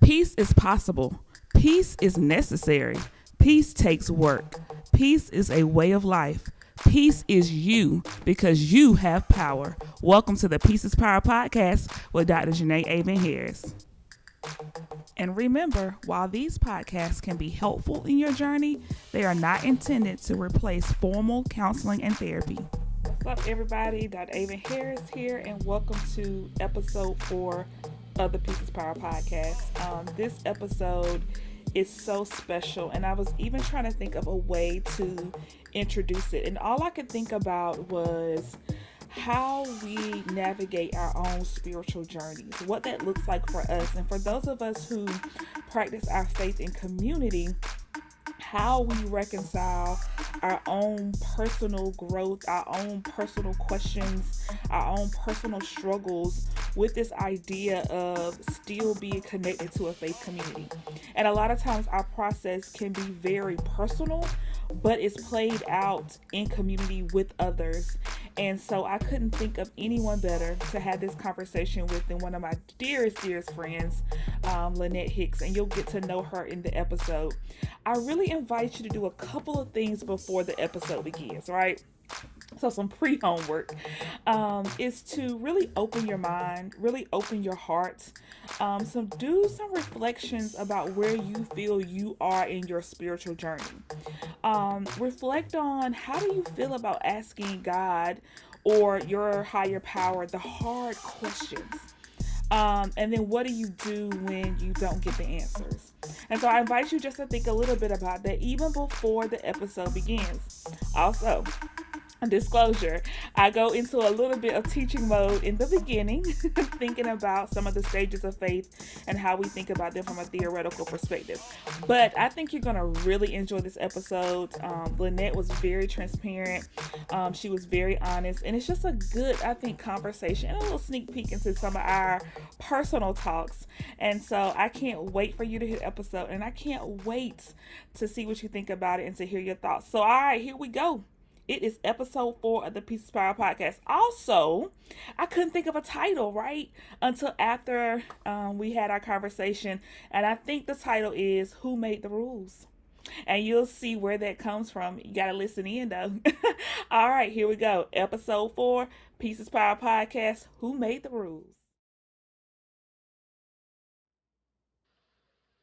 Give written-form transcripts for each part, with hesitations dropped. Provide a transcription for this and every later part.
Peace is possible. Peace is necessary. Peace takes work. Peace is a way of life. Peace is you because you have power. Welcome to the Peace is Power podcast with Dr. Janae Avon Harris. And remember, while these podcasts can be helpful in your journey, they are not intended to replace formal counseling and therapy. What's up, everybody? Dr. Avon Harris here, and welcome to episode 4 of the Peace is Power podcast. This episode is so special, and I was even trying to think of a way to introduce it, and all I could think about was how we navigate our own spiritual journeys, what that looks like for us. And for those of us who practice our faith in community, how we reconcile our own personal growth, our own personal questions, our own personal struggles with this idea of still being connected to a faith community. And a lot of times our process can be very personal, but it's played out in community with others. And so I couldn't think of anyone better to have this conversation with than one of my dearest friends, Lynette Hicks, and you'll get to know her in the episode. I really invite you to do a couple of things before the episode begins, right? So some pre-homework is to really open your mind, really open your heart. Do some reflections about where you feel you are in your spiritual journey. Reflect on how do you feel about asking God or your higher power the hard questions. And then what do you do when you don't get the answers? And so I invite you just to think a little bit about that even before the episode begins. Also, disclosure, I go into a little bit of teaching mode in the beginning, thinking about some of the stages of faith and how we think about them from a theoretical perspective. But I think you're going to really enjoy this episode. Lynette was very transparent. She was very honest. And it's just a good, I think, conversation and a little sneak peek into some of our personal talks. And so I can't wait for you to hear the episode. And I can't wait to see what you think about it and to hear your thoughts. So, all right, here we go. It is episode 4 of the Peace is Power podcast. Also, I couldn't think of a title, right? Until after we had our conversation. And I think the title is Who Made the Rules? And you'll see where that comes from. You got to listen in, though. All right, here we go. Episode 4, Peace is Power podcast. Who Made the Rules?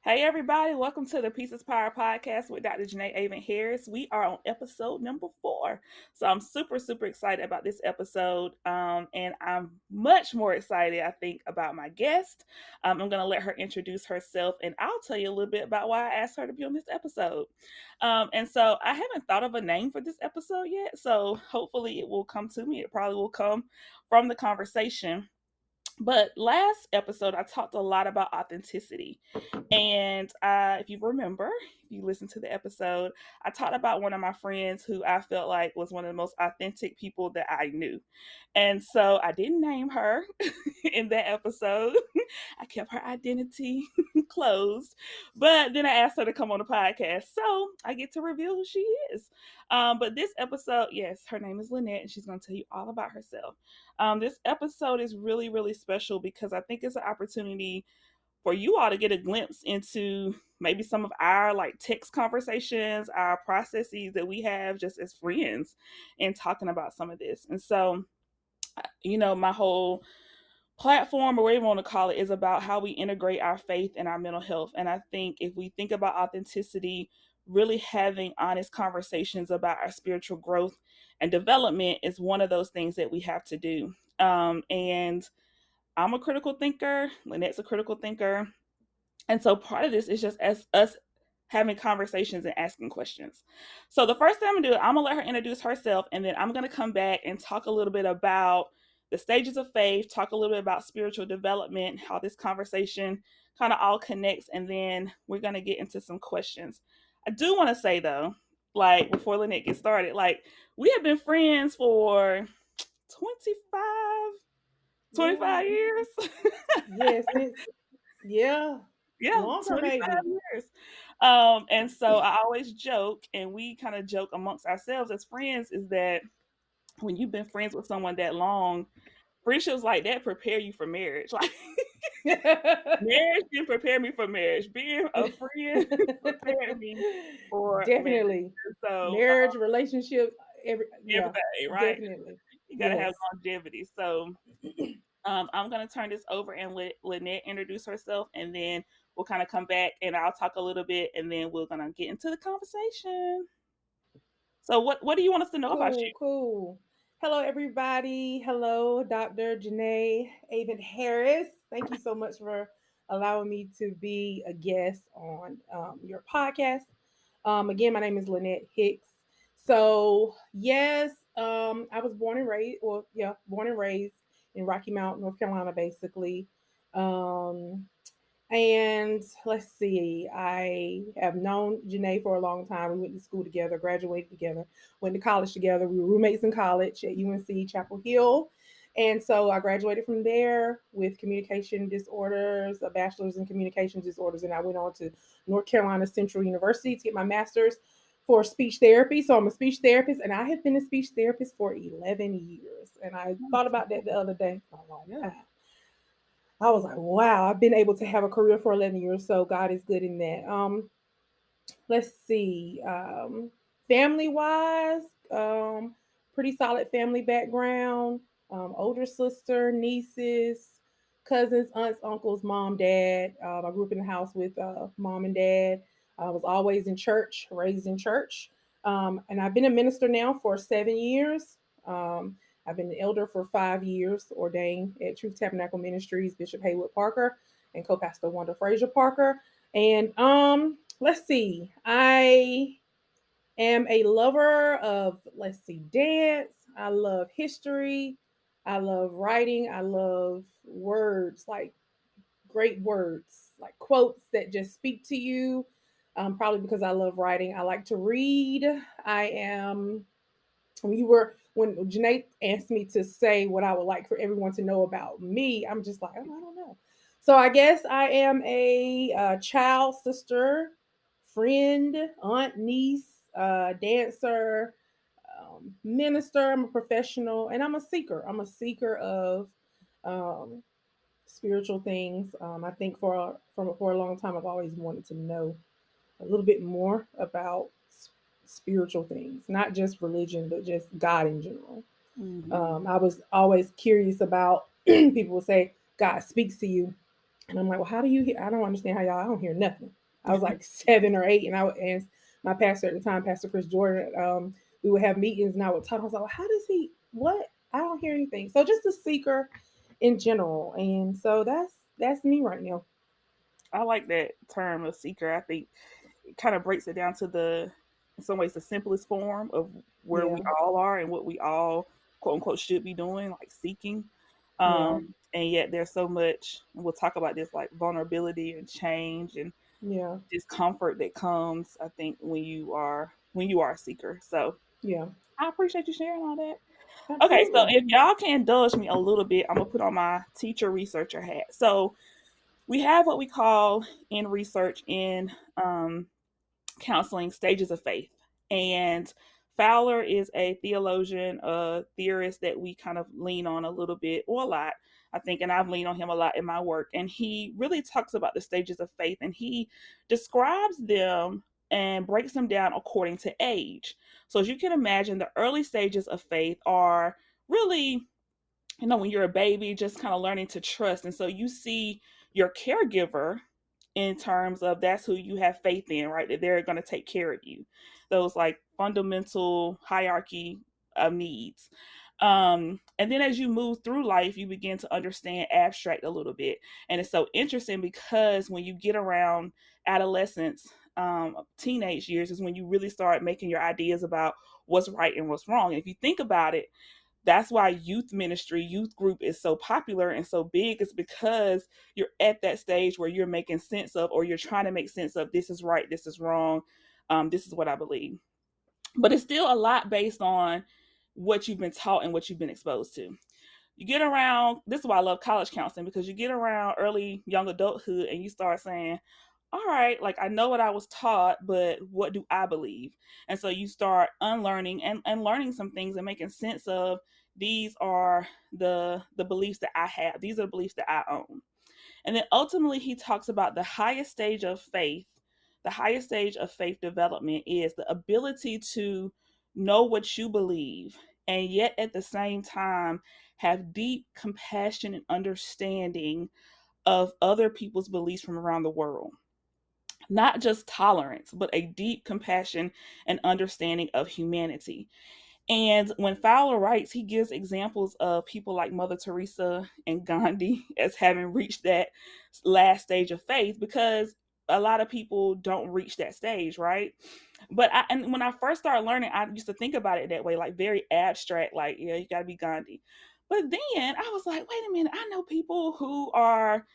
Hey everybody, welcome to the Peace is Power podcast with Dr. Janae Avon Harris. We are on episode number 4. So I'm super excited about this episode. And I'm much more excited, I think, about my guest. I'm going to let her introduce herself, and I'll tell you a little bit about why I asked her to be on this episode. And so I haven't thought of a name for this episode yet. So hopefully it will come to me. It probably will come from the conversation. But last episode, I talked a lot about authenticity. And if you remember, if you listen to the episode, I talked about one of my friends who I felt like was one of the most authentic people that I knew. And so I didn't name her in that episode. I kept her identity closed. But then I asked her to come on the podcast. So I get to reveal who she is. But this episode, yes, her name is Lynette, and she's going to tell you all about herself. This episode is really special because I think it's an opportunity for you all to get a glimpse into maybe some of our like text conversations, our processes that we have just as friends in talking about some of this. And so, my whole platform, or whatever you want to call it, is about how we integrate our faith and our mental health. And I think if we think about authenticity, really having honest conversations about our spiritual growth and development is one of those things that we have to do. And I'm a critical thinker. Lynette's a critical thinker. And so part of this is just as us having conversations and asking questions. So the first thing I'm going to do, I'm going to let her introduce herself, and then I'm going to come back and talk a little bit about the stages of faith, talk a little bit about spiritual development, how this conversation kind of all connects, and then we're going to get into some questions. I do want to say, though, like before Lynette gets started, like we have been friends for 25 years. Yes, yeah, Yeah, longer 25 maybe. years. And so I always joke, and we kind of joke amongst ourselves as friends, is that when you've been friends with someone that long, friendships like that prepare you for marriage. Like Marriage didn't prepare me for marriage. Being a friend prepared me for marriage. Definitely. So Marriage, relationship, yeah, everything, right? definitely. You gotta have Yes. longevity. So I'm gonna turn this over and let Lynette introduce herself, and then we'll kind of come back and I'll talk a little bit, and then we're gonna get into the conversation. So what do you want us to know about Cool, you? cool. Hello, everybody. Hello, Dr. Janae Avon Harris. Thank you so much for allowing me to be a guest on your podcast. Again, my name is Lynette Hicks. So, yes, I was born and raised, well, yeah, born and raised in Rocky Mount, North Carolina, basically. Um, and let's see, I have known Janae for a long time. We went to school together, graduated together, went to college together. We were roommates in college at UNC Chapel Hill. And so I graduated from there with communication disorders, a bachelor's in communication disorders. And I went on to North Carolina Central University to get my master's for speech therapy. So I'm a speech therapist, and I have been a speech therapist for 11 years. And I thought about that the other day for a long Yeah. time. I was like, wow, I've been able to have a career for 11 years. So God is good in that. Let's see. Family wise, pretty solid family background. Older sister, nieces, cousins, aunts, uncles, mom, dad. I grew up in the house with mom and dad. I was always in church, raised in church. And I've been a minister now for 7 years. I've been an elder for 5 years, ordained at Truth Tabernacle Ministries, Bishop Haywood Parker and co-pastor Wanda Frazier Parker. And let's see, I am a lover of, let's see, dance. I love history. I love writing. I love words, like great words, like quotes that just speak to you. Probably because I love writing. I like to read. I am when Janae asked me to say what I would like for everyone to know about me, I'm just like, oh, I don't know. So I guess I am a child, sister, friend, aunt, niece, dancer, minister. I'm a professional, and I'm a seeker. I'm a seeker of um, spiritual things. I think for a long time, I've always wanted to know a little bit more about spiritual things, not just religion, but just God in general. Mm-hmm. I was always curious about people would say God speaks to you, and I'm like, well, how do you hear? I don't understand how y'all. I don't hear nothing. I was like 7 or 8, and I would ask my pastor at the time, Pastor Chris Jordan. We would have meetings, and I would talk. I was like, well, how does he? What? I don't hear anything. So just a seeker in general, and so that's me right now. I like that term of seeker. I think it kind of breaks it down to in some ways, the simplest form of where we Yeah, all are and what we all, quote unquote, should be doing, like seeking. yeah, And yet there's so much, and we'll talk about this, like vulnerability and change and yeah, discomfort that comes, I think, when you are a seeker. So yeah. I appreciate you sharing all that. Okay, so Absolutely. if y'all can indulge me a little bit, I'm gonna put on my teacher researcher hat. So we have what we call in research in counseling stages of faith. And Fowler is a theologian, a theorist that we kind of lean on a little bit or a lot, I think, and I've leaned on him a lot in my work. And he really talks about the stages of faith and he describes them and breaks them down according to age. So as you can imagine, the early stages of faith are really, when you're a baby, just kind of learning to trust. And so you see your caregiver in terms of that's who you have faith in, right? That they're going to take care of you. Those like fundamental hierarchy of needs. And then as you move through life, you begin to understand abstract a little bit. And it's so interesting because when you get around adolescence, teenage years is when you really start making your ideas about what's right and what's wrong. And if you think about it, that's why youth ministry, youth group is so popular and so big, is because you're at that stage where you're making sense of, or you're trying to make sense of, this is right, this is wrong, this is what I believe. But it's still a lot based on what you've been taught and what you've been exposed to. You get around, this is why I love college counseling, because you get around early young adulthood and you start saying, all right, like I know what I was taught, but what do I believe? And so you start unlearning and learning some things and making sense of, these are the beliefs that I have. These are the beliefs that I own. And then ultimately, he talks about the highest stage of faith. The highest stage of faith development is the ability to know what you believe and yet at the same time have deep compassion and understanding of other people's beliefs from around the world. Not just tolerance, but a deep compassion and understanding of humanity. And when Fowler writes, he gives examples of people like Mother Teresa and Gandhi as having reached that last stage of faith, because a lot of people don't reach that stage, right? And when I first started learning, I used to think about it that way, like very abstract, like, yeah, you got to be Gandhi. But then I was like, wait a minute, I know people who are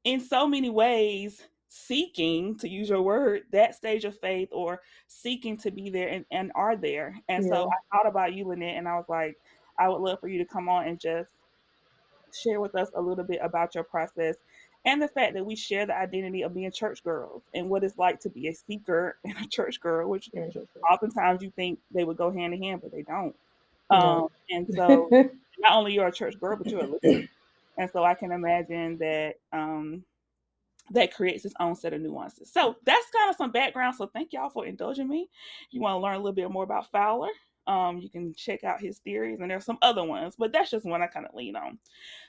in so many ways seeking, to use your word, that stage of faith, or seeking to be there, and are there. And so Yeah. I thought about you, Lynette, and I was like, I would love for you to come on and just share with us a little bit about your process and the fact that we share the identity of being church girls and what it's like to be a seeker and a church girl, which Very interesting. oftentimes you think they would go hand in hand, but they don't. No. And so not only you're a church girl, but you're a listener. And so I can imagine that that creates its own set of nuances. So that's kind of some background. So thank y'all for indulging me. If you want to learn a little bit more about Fowler, you can check out his theories, and there's some other ones, but that's just one I kind of lean on.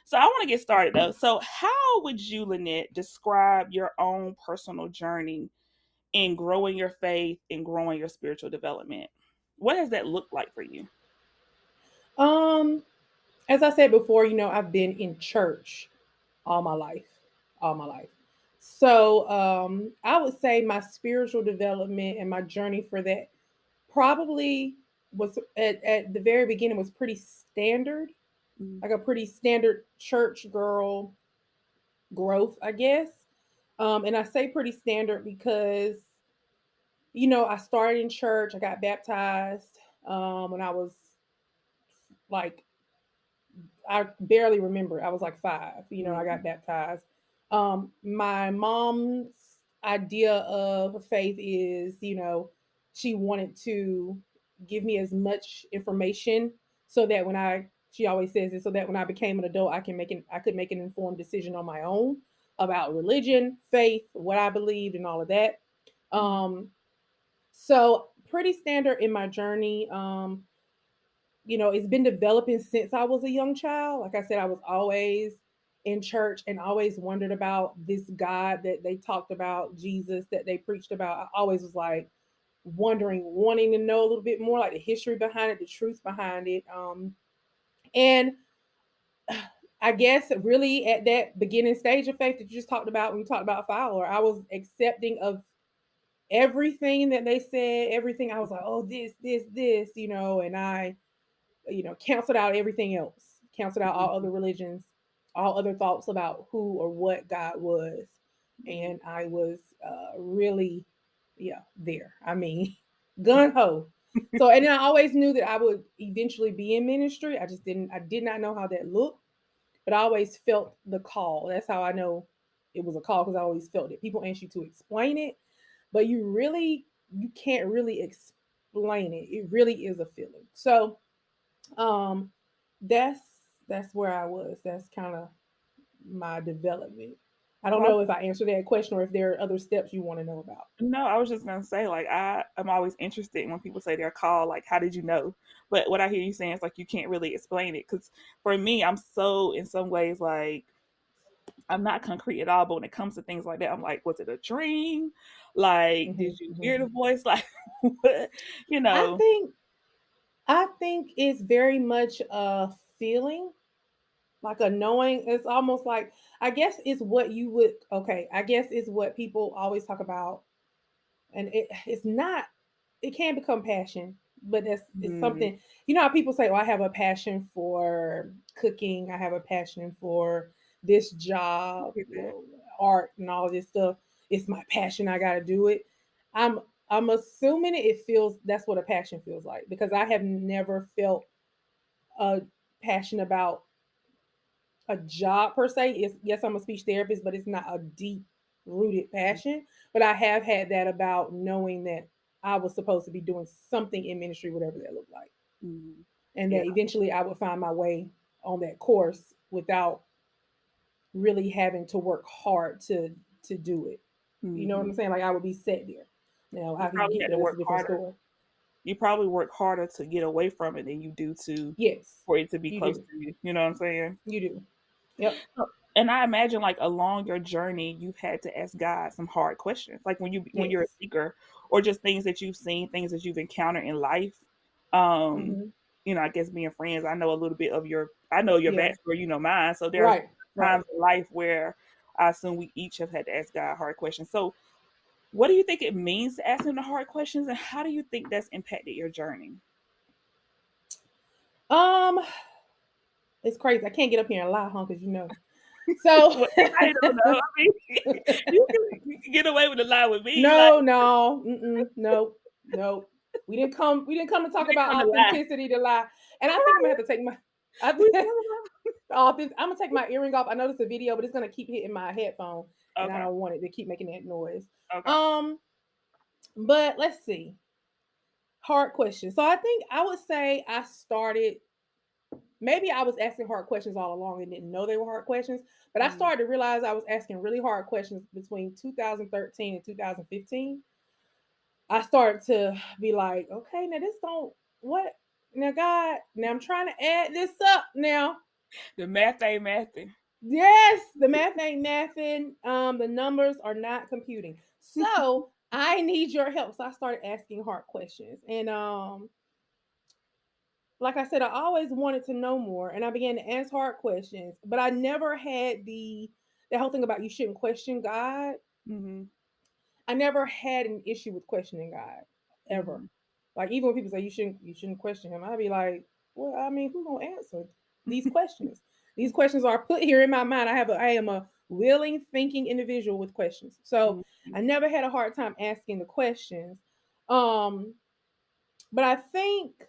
So I want to get started though. So how would you, Lynette, describe your own personal journey in growing your faith and growing your spiritual development? What has that looked like for you? um, as I said before, I've been in church all my life, all my life. So I would say my spiritual development and my journey for that probably was at the very beginning was pretty standard, Mm-hmm. like a pretty standard church girl growth, I guess. And I say pretty standard because I started in church. I got baptized when I was like, I barely remember. I was like 5. I got baptized. My mom's idea of faith is, she wanted to give me as much information so that she always says it, so that when I became an adult, I could make an informed decision on my own about religion, faith, what I believed, and all of that. Um, so pretty standard in my journey. It's been developing since I was a young child. Like I said, I was always in church and always wondered about this God that they talked about, Jesus that they preached about. I always was like wondering, wanting to know a little bit more, like the history behind it, the truth behind it. And I guess really at that beginning stage of faith that you just talked about when you talked about Fowler, I was accepting of everything that they said, everything. I was like, oh, this, and I canceled out everything else, canceled out all other religions, all other thoughts about who or what God was. And I was really, yeah, there. I mean, gun ho. So, and then I always knew that I would eventually be in ministry. I did not know how that looked, but I always felt the call. That's how I know it was a call, because I always felt it. People ask you to explain it, but you can't really explain it. It really is a feeling. So, um, that's where I was. That's kind of my development. I don't Well, know if I answered that question or if there are other steps you want to know about. no, I was just gonna say, like, I'm always interested when people say they're called, like, how did you know? But what I hear you saying is like you can't really explain it. Because for me, I'm so in some ways like I'm not concrete at all. But when it comes to things like that, I'm like, was it a dream? Like, did Hmm. you Hmm. hear the voice? Like, what? You I know? think I think it's very much a feeling, like a knowing. It's almost like, I guess it's what you would, okay, I guess it's what people always talk about, and it's not, it can become passion, but it's Mm, something. You know how people say, oh, I have a passion for cooking, I have a passion for this I job, get that. art and all this stuff. It's my passion, I got to do it. i'm I'm assuming it feels, that's what a passion feels like, because I have never felt a passion about a job per se. Is, yes, I'm a speech therapist, but it's not a deep rooted passion. But I have had that about knowing that I was supposed to be doing something in ministry, whatever that looked like, Mm, and yeah. that eventually I would find my way on that course without really having to work hard to do it. You know what Hmm. I'm saying? Like I would be set there. Now You I can probably get had there. to That's a work different harder. story. You probably work harder to get away from it than you do to Yes, for it to be you close do. to you. You know what I'm saying? You do. Yep. And I imagine like along your journey, you've had to ask God some hard questions. Like when you're a Yes. seeker, or just things that you've seen, things that you've encountered in life. Um, Hmm. I guess being friends, I know a little bit of I know your Yeah. backstory, you know mine. So there's Right. Right. times in life where I assume we each have had to ask God hard questions. So what do you think it means to ask him the hard questions, and how do you think that's impacted your journey? Um, it's crazy. I can't get up here and lie, huh? Because you know. So Well, I don't know. I mean, you can get away with a lie with me, like no, no, no, no. We didn't come. We didn't come to we talk didn't come about to lie. authenticity to lie. And I think I'm gonna have to take my. I We think never I'm gonna take my earring off. I know this is a video, but it's gonna keep hitting my headphone, and I Okay. don't want it to keep making that noise. Okay. Um, but let's see. Hard question. So I think I would say I started. Maybe I was asking hard questions all along and didn't know they were hard questions, but I Mm, started to realize I was asking really hard questions between 2013 and 2015. I started to be like, okay, now this don't what now God, now I'm trying to add this up now. the math ain't mathing. Yes, the math ain't mathing. The numbers are not computing. So I need your help. So I started asking hard questions. And like I said, I always wanted to know more and I began to ask hard questions, but I never had the whole thing about you shouldn't question God. Mhm. I never had an issue with questioning God ever. Mhm. Like even when people say you shouldn't question him, I'd be like, well, I mean, who's gonna answer these questions? These questions are put here in my mind. I am a willing, thinking individual with questions. So Mhm. I never had a hard time asking the questions. Um, but I think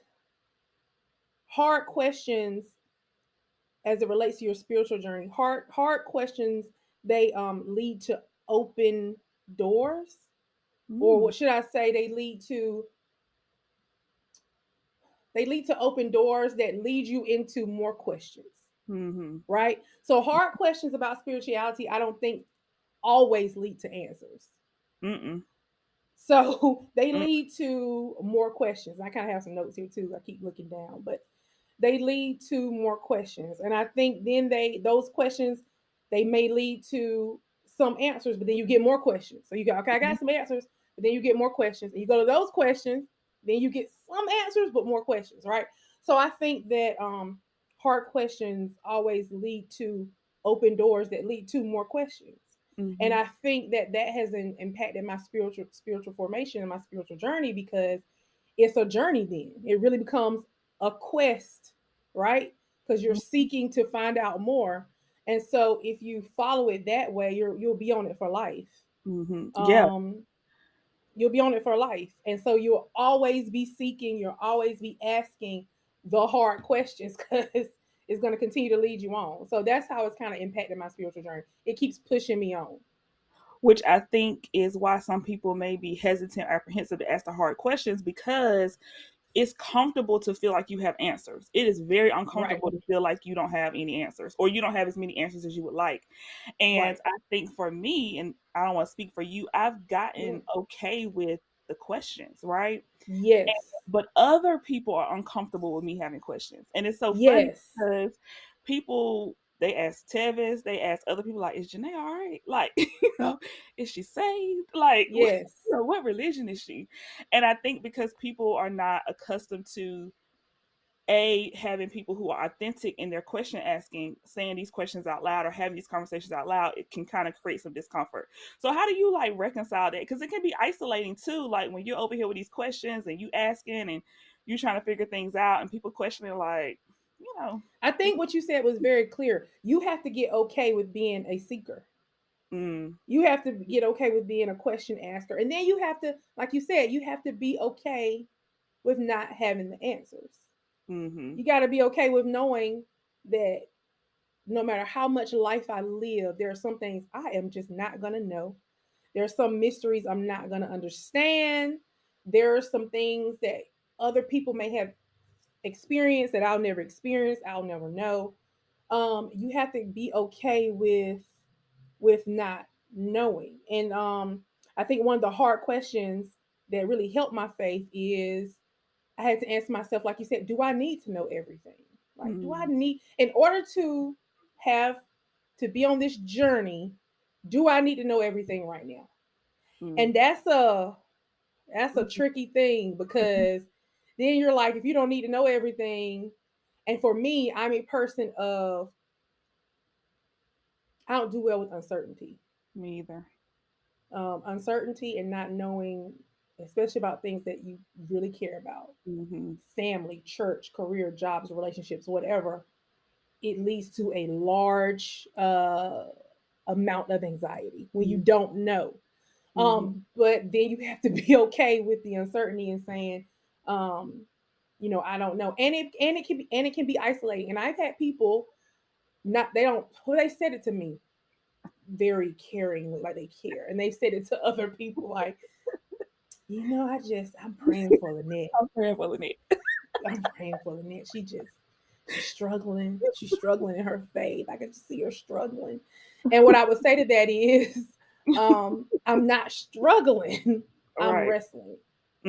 hard questions as it relates to your spiritual journey, hard questions they lead to open doors, or Mm. what should I say? They lead to open doors that lead you into more questions, Mhm. right? So hard questions about spirituality, I don't think always lead to answers. Mm-mm. So they Mm. lead to more questions. I kind of have some notes here too. I keep looking down, but they lead to more questions. And I think then those questions they may lead to some answers, but then you get more questions. So you go, okay, I Mhm. got some answers, but then you get more questions. And you go to those questions, then you get some answers, but more questions, right? So I think that hard questions always lead to open doors that lead to more questions. And Mhm. I think that that has impacted my spiritual formation and my spiritual journey because it's a journey. Then it really becomes a quest, right? Because you're seeking to find out more. And so if you follow it that way, you'll be on it for life. Mhm. Yeah, Um, you'll be on it for life. And so you'll always be seeking, you'll always be asking the hard questions because it's going to continue to lead you on. So that's how it's kind of impacted my spiritual journey. It keeps pushing me on. which I think is why some people may be hesitant, apprehensive to ask the hard questions because it's comfortable to feel like you have answers. It is very Right. uncomfortable to feel like you don't have any answers or you don't have as many answers as you would like. And Right. I think for me, and I don't want to speak for you, I've Yeah. gotten okay with the questions, right? Yes. But other people are uncomfortable with me having questions. And it's so funny Yes. because people they ask Tevis, they ask other people like, is Janae all right? Like, you know, is she saved? Like, Yes. what religion is she? And I think because people are not accustomed to having people who are authentic in their question asking, saying these questions out loud or having these conversations out loud, it can kind of create some discomfort. So how do you like reconcile that? Because it can be isolating too, like when you're over here with these questions and you asking and you trying to figure things out and people questioning like, you know. I think what you said was very clear. You have to get okay with being a seeker. Mm, You have to get okay with being a question asker. And then you have to, like you said, you have to be okay with not having the answers. mm-hmm, You got to be okay with knowing that no matter how much life I live, there are some things I am just not going to know. There are some mysteries I'm not going to understand. There are some things that other people may have experienced that I'll never experience, I'll never know. You have to be okay with not knowing. And I think one of the hard questions that really helped my faith is I had to answer myself, like you said, do I need to know everything? Like, do I Mm, need, in order to have, to be on this journey, do I need to know everything right now? mm, And that's a tricky thing, because then you're like, if you don't need to know everything, and for me, I'm a person of, I don't do well with uncertainty. me either. Uncertainty and not knowing, especially about things that you really care about, Hmm. family, church, career, jobs, relationships, whatever, it leads to a large amount of anxiety when you don't know. Hmm. But then you have to be okay with the uncertainty and saying, um, I don't know. And it can be isolating. And I've had people, not they don't who they said it to me very caringly, like they care. And they said it to other people like, I'm praying for Lynette. I'm praying for Lynette. I'm praying for Lynette. She's struggling. She's struggling in her faith. I can just see her struggling. And what I would say to that is, I'm not struggling. I'm Right. wrestling.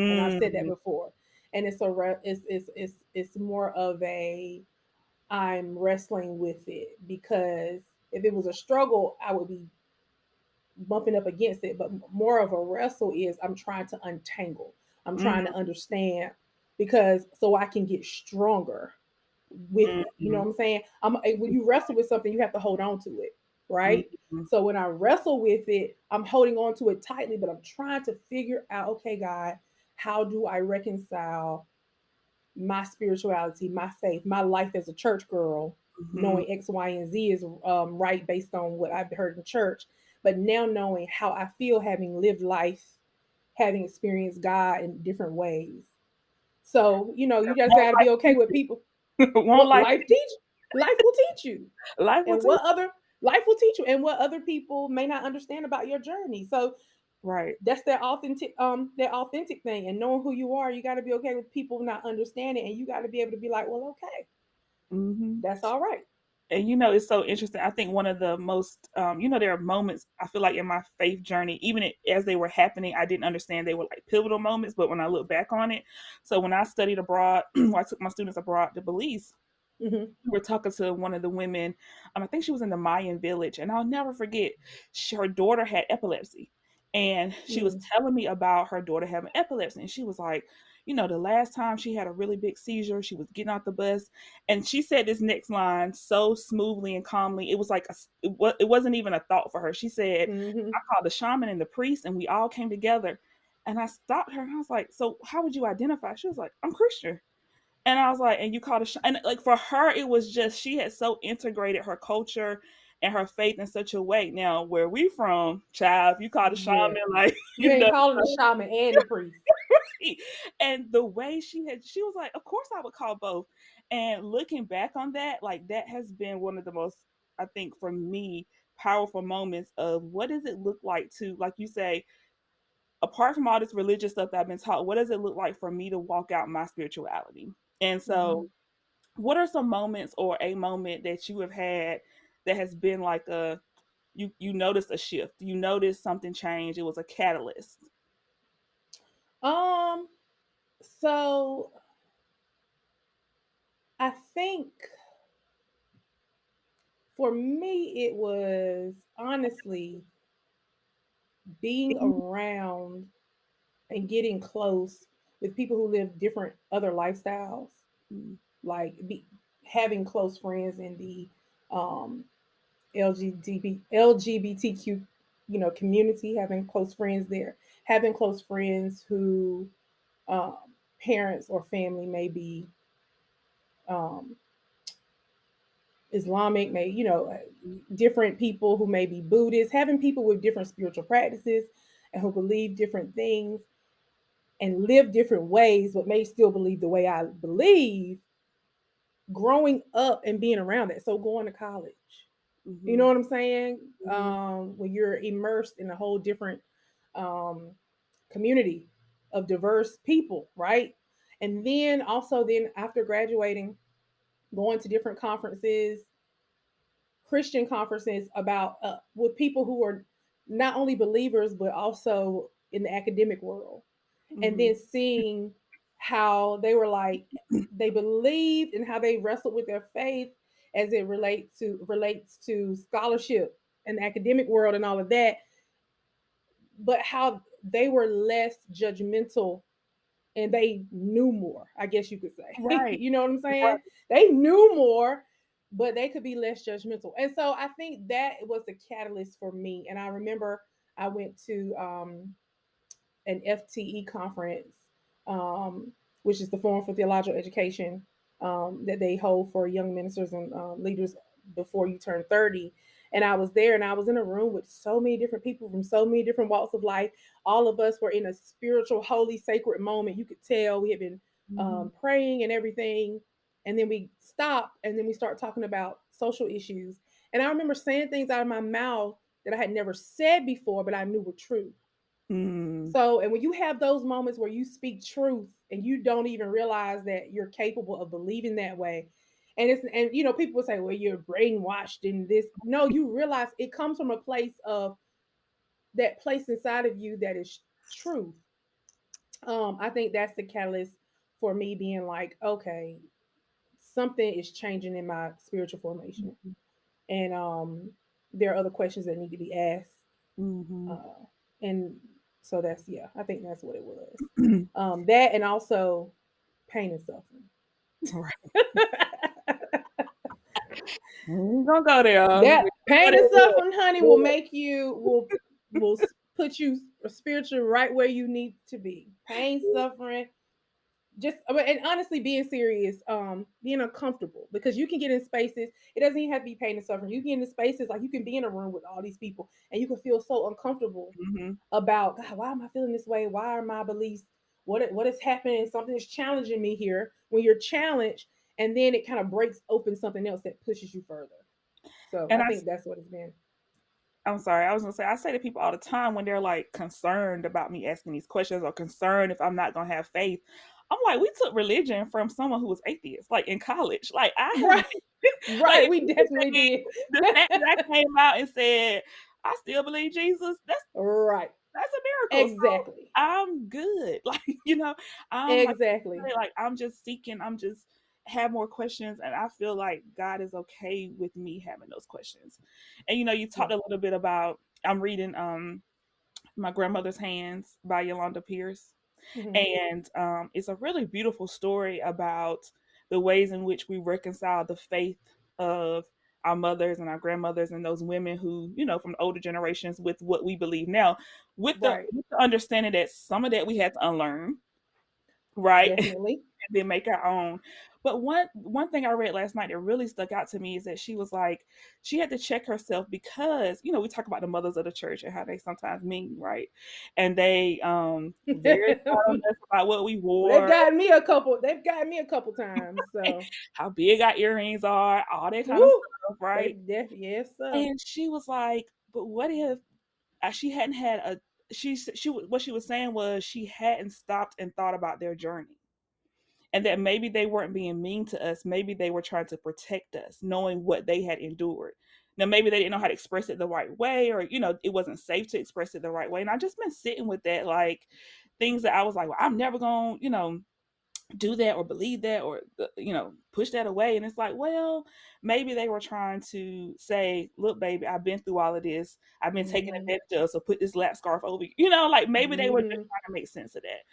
And I've said that Mm, before. And it's more of a, I'm wrestling with it, because if it was a struggle, I would be bumping up against it. But more of a wrestle is, I'm trying to untangle. I'm trying to mm, understand, because so I can get stronger with it. You know mm, what I'm saying? When you wrestle with something, you have to hold on to it, mm, right? So when I wrestle with it, I'm holding on to it tightly, but I'm trying to figure out, okay, God, how do I reconcile my spirituality, my faith, my life as a church girl, mm, knowing X, Y, and Z is right based on what I've heard in church, but now knowing how I feel having lived life, having experienced God in different ways. So, you just won't got to be life okay teach with you? people. Won't What life life teach teach? Life will teach you, you? Life will and teach. what other life will teach you, and what other people may not understand about your journey. So Right. that's that authentic thing, and knowing who you are. You got to be okay with people not understanding, and you got to be able to be like, well, okay, Hmm. that's all right. And it's so interesting. I think one of the most, there are moments I feel like in my faith journey, even as they were happening, I didn't understand they were like pivotal moments. But when I look back on it, so when I studied abroad, I took my students abroad to Belize. Mm-hmm. We were talking to one of the women. I think she was in the Mayan village, and I'll never forget. Her daughter had epilepsy, and she was Mm-hmm. telling me about her daughter having epilepsy, and she was like, the last time she had a really big seizure, she was getting off the bus, and she said this next line so smoothly and calmly. It was like it wasn't even a thought for her. She said, Mm-hmm. "I called the shaman and the priest, and we all came together." And I stopped her, and I was like, "So how would you identify?" She was like, "I'm Christian." And I was like, and you called a and like for her, it was just she had so integrated her culture and her faith in such a way. Now, where we from, child, if you call the shaman, Yeah, like you ain't calling the shaman and the priest. and the way she was like, of course I would call both. And looking back on that, like that has been one of the most, I think, for me, powerful moments of what does it look like to, like you say, apart from all this religious stuff that I've been taught, what does it look like for me to walk out my spirituality? And Mm-hmm. so what are some moments or a moment that you have had that has been like you noticed a shift, you noticed something change, it was a catalyst? Um, so I think for me, it was honestly being around and getting close with people who live different other lifestyles, Mm, having close friends in the um, LGBTQ, community, having close friends there, having close friends who um, parents or family may be um, Islamic, may different people who may be Buddhist, having people with different spiritual practices and who believe different things and live different ways, but may still believe the way I believe. Growing up and being around that, so going to college, you know mhm, what I'm saying? mhm, When you're immersed in a whole different um, community of diverse people, right? And then also, then after graduating, going to different conferences, Christian conferences about with people who are not only believers but also in the academic world, and Mm-hmm. then seeing how they were like they believed and how they wrestled with their faith as it relates to scholarship and the academic world and all of that, but how they were less judgmental and they knew more, I guess you could say. Right. You know what I'm Right. saying? They knew more, but they could be less judgmental. And so I think that was the catalyst for me. And I remember I went to an FTE conference, um, which is the Forum for Theological Education, that they hold for young ministers and leaders before you turn 30. And I was there and I was in a room with so many different people from so many different walks of life. All of us were in a spiritual, holy, sacred moment. You could tell we had been Mm-hmm. praying and everything. And then we stopped and then we start talking about social issues. And I remember saying things out of my mouth that I had never said before, but I knew were true. Mm-hmm. So, and when you have those moments where you speak truth and you don't even realize that you're capable of believing that way, and people say, well, you're brainwashed in this. No, you realize it comes from a place of that place inside of you that is truth. I think that's the catalyst for me being like, okay, something is changing in my spiritual formation, and there are other questions that need to be asked. Mm-hmm. Uh, and so that's, yeah, I think that's what it was. That and also pain and suffering. Right. We ain't gonna go there. We That go pain and there. suffering, honey, will Yeah. make you will put you spiritually right where you need to be. Pain, suffering, just and honestly being serious, being uncomfortable, because you can get in spaces. It doesn't even have to be pain and suffering. You can get in spaces like you can be in a room with all these people and you can feel so uncomfortable Mm-hmm. about, God, why am I feeling this way? Why are my beliefs? What is happening? Something is challenging me here. When you're challenged, and then it kind of breaks open something else that pushes you further. So And I think that's what it's been. I'm sorry, I was gonna say I say to people all the time when they're like concerned about me asking these questions or concerned if I'm not gonna have faith. I'm like, we took religion from someone who was atheist, like in college. Like I have Right, right. like We definitely did. the fact that I came out and said I still believe Jesus, Right. that's a miracle. So Exactly. I'm good. Like, I'm like Exactly. I'm just seeking, I'm just have more questions and I feel like God is okay with me having those questions. And you Yeah. talked a little bit about I'm reading My Grandmother's Hands by Yolanda Pierce. Hmm. And it's a really beautiful story about the ways in which we reconcile the faith of our mothers and our grandmothers and those women who, from older generations with what we believe now, Right. with the understanding that some of that we had to unlearn, right? Definitely. And then make our own. But one thing I read last night that really stuck out to me is that she was like, she had to check herself because, we talk about the mothers of the church and how they sometimes mean, right? And they very hard on us about what we They've wore, gotten me a couple. They've gotten me a couple times. So, how big our earrings are, all that kind of woo. stuff, They right? yes, sir. And she was like, but what if she hadn't had a she what she was saying was she hadn't stopped and thought about their journey, and that maybe they weren't being mean to us. Maybe they were trying to protect us, knowing what they had endured. Now, maybe they didn't know how to express it the right way, or, it wasn't safe to express it the right way. And I just been sitting with that, like things that I was like, well, I'm never going to, do that or believe that or, push that away. And it's like, well, maybe they were trying to say, look, baby, I've been through all of this. I've been taken Hmm. advantage of. So put this lap scarf over you. Like maybe they were just Hmm. trying to make sense of that.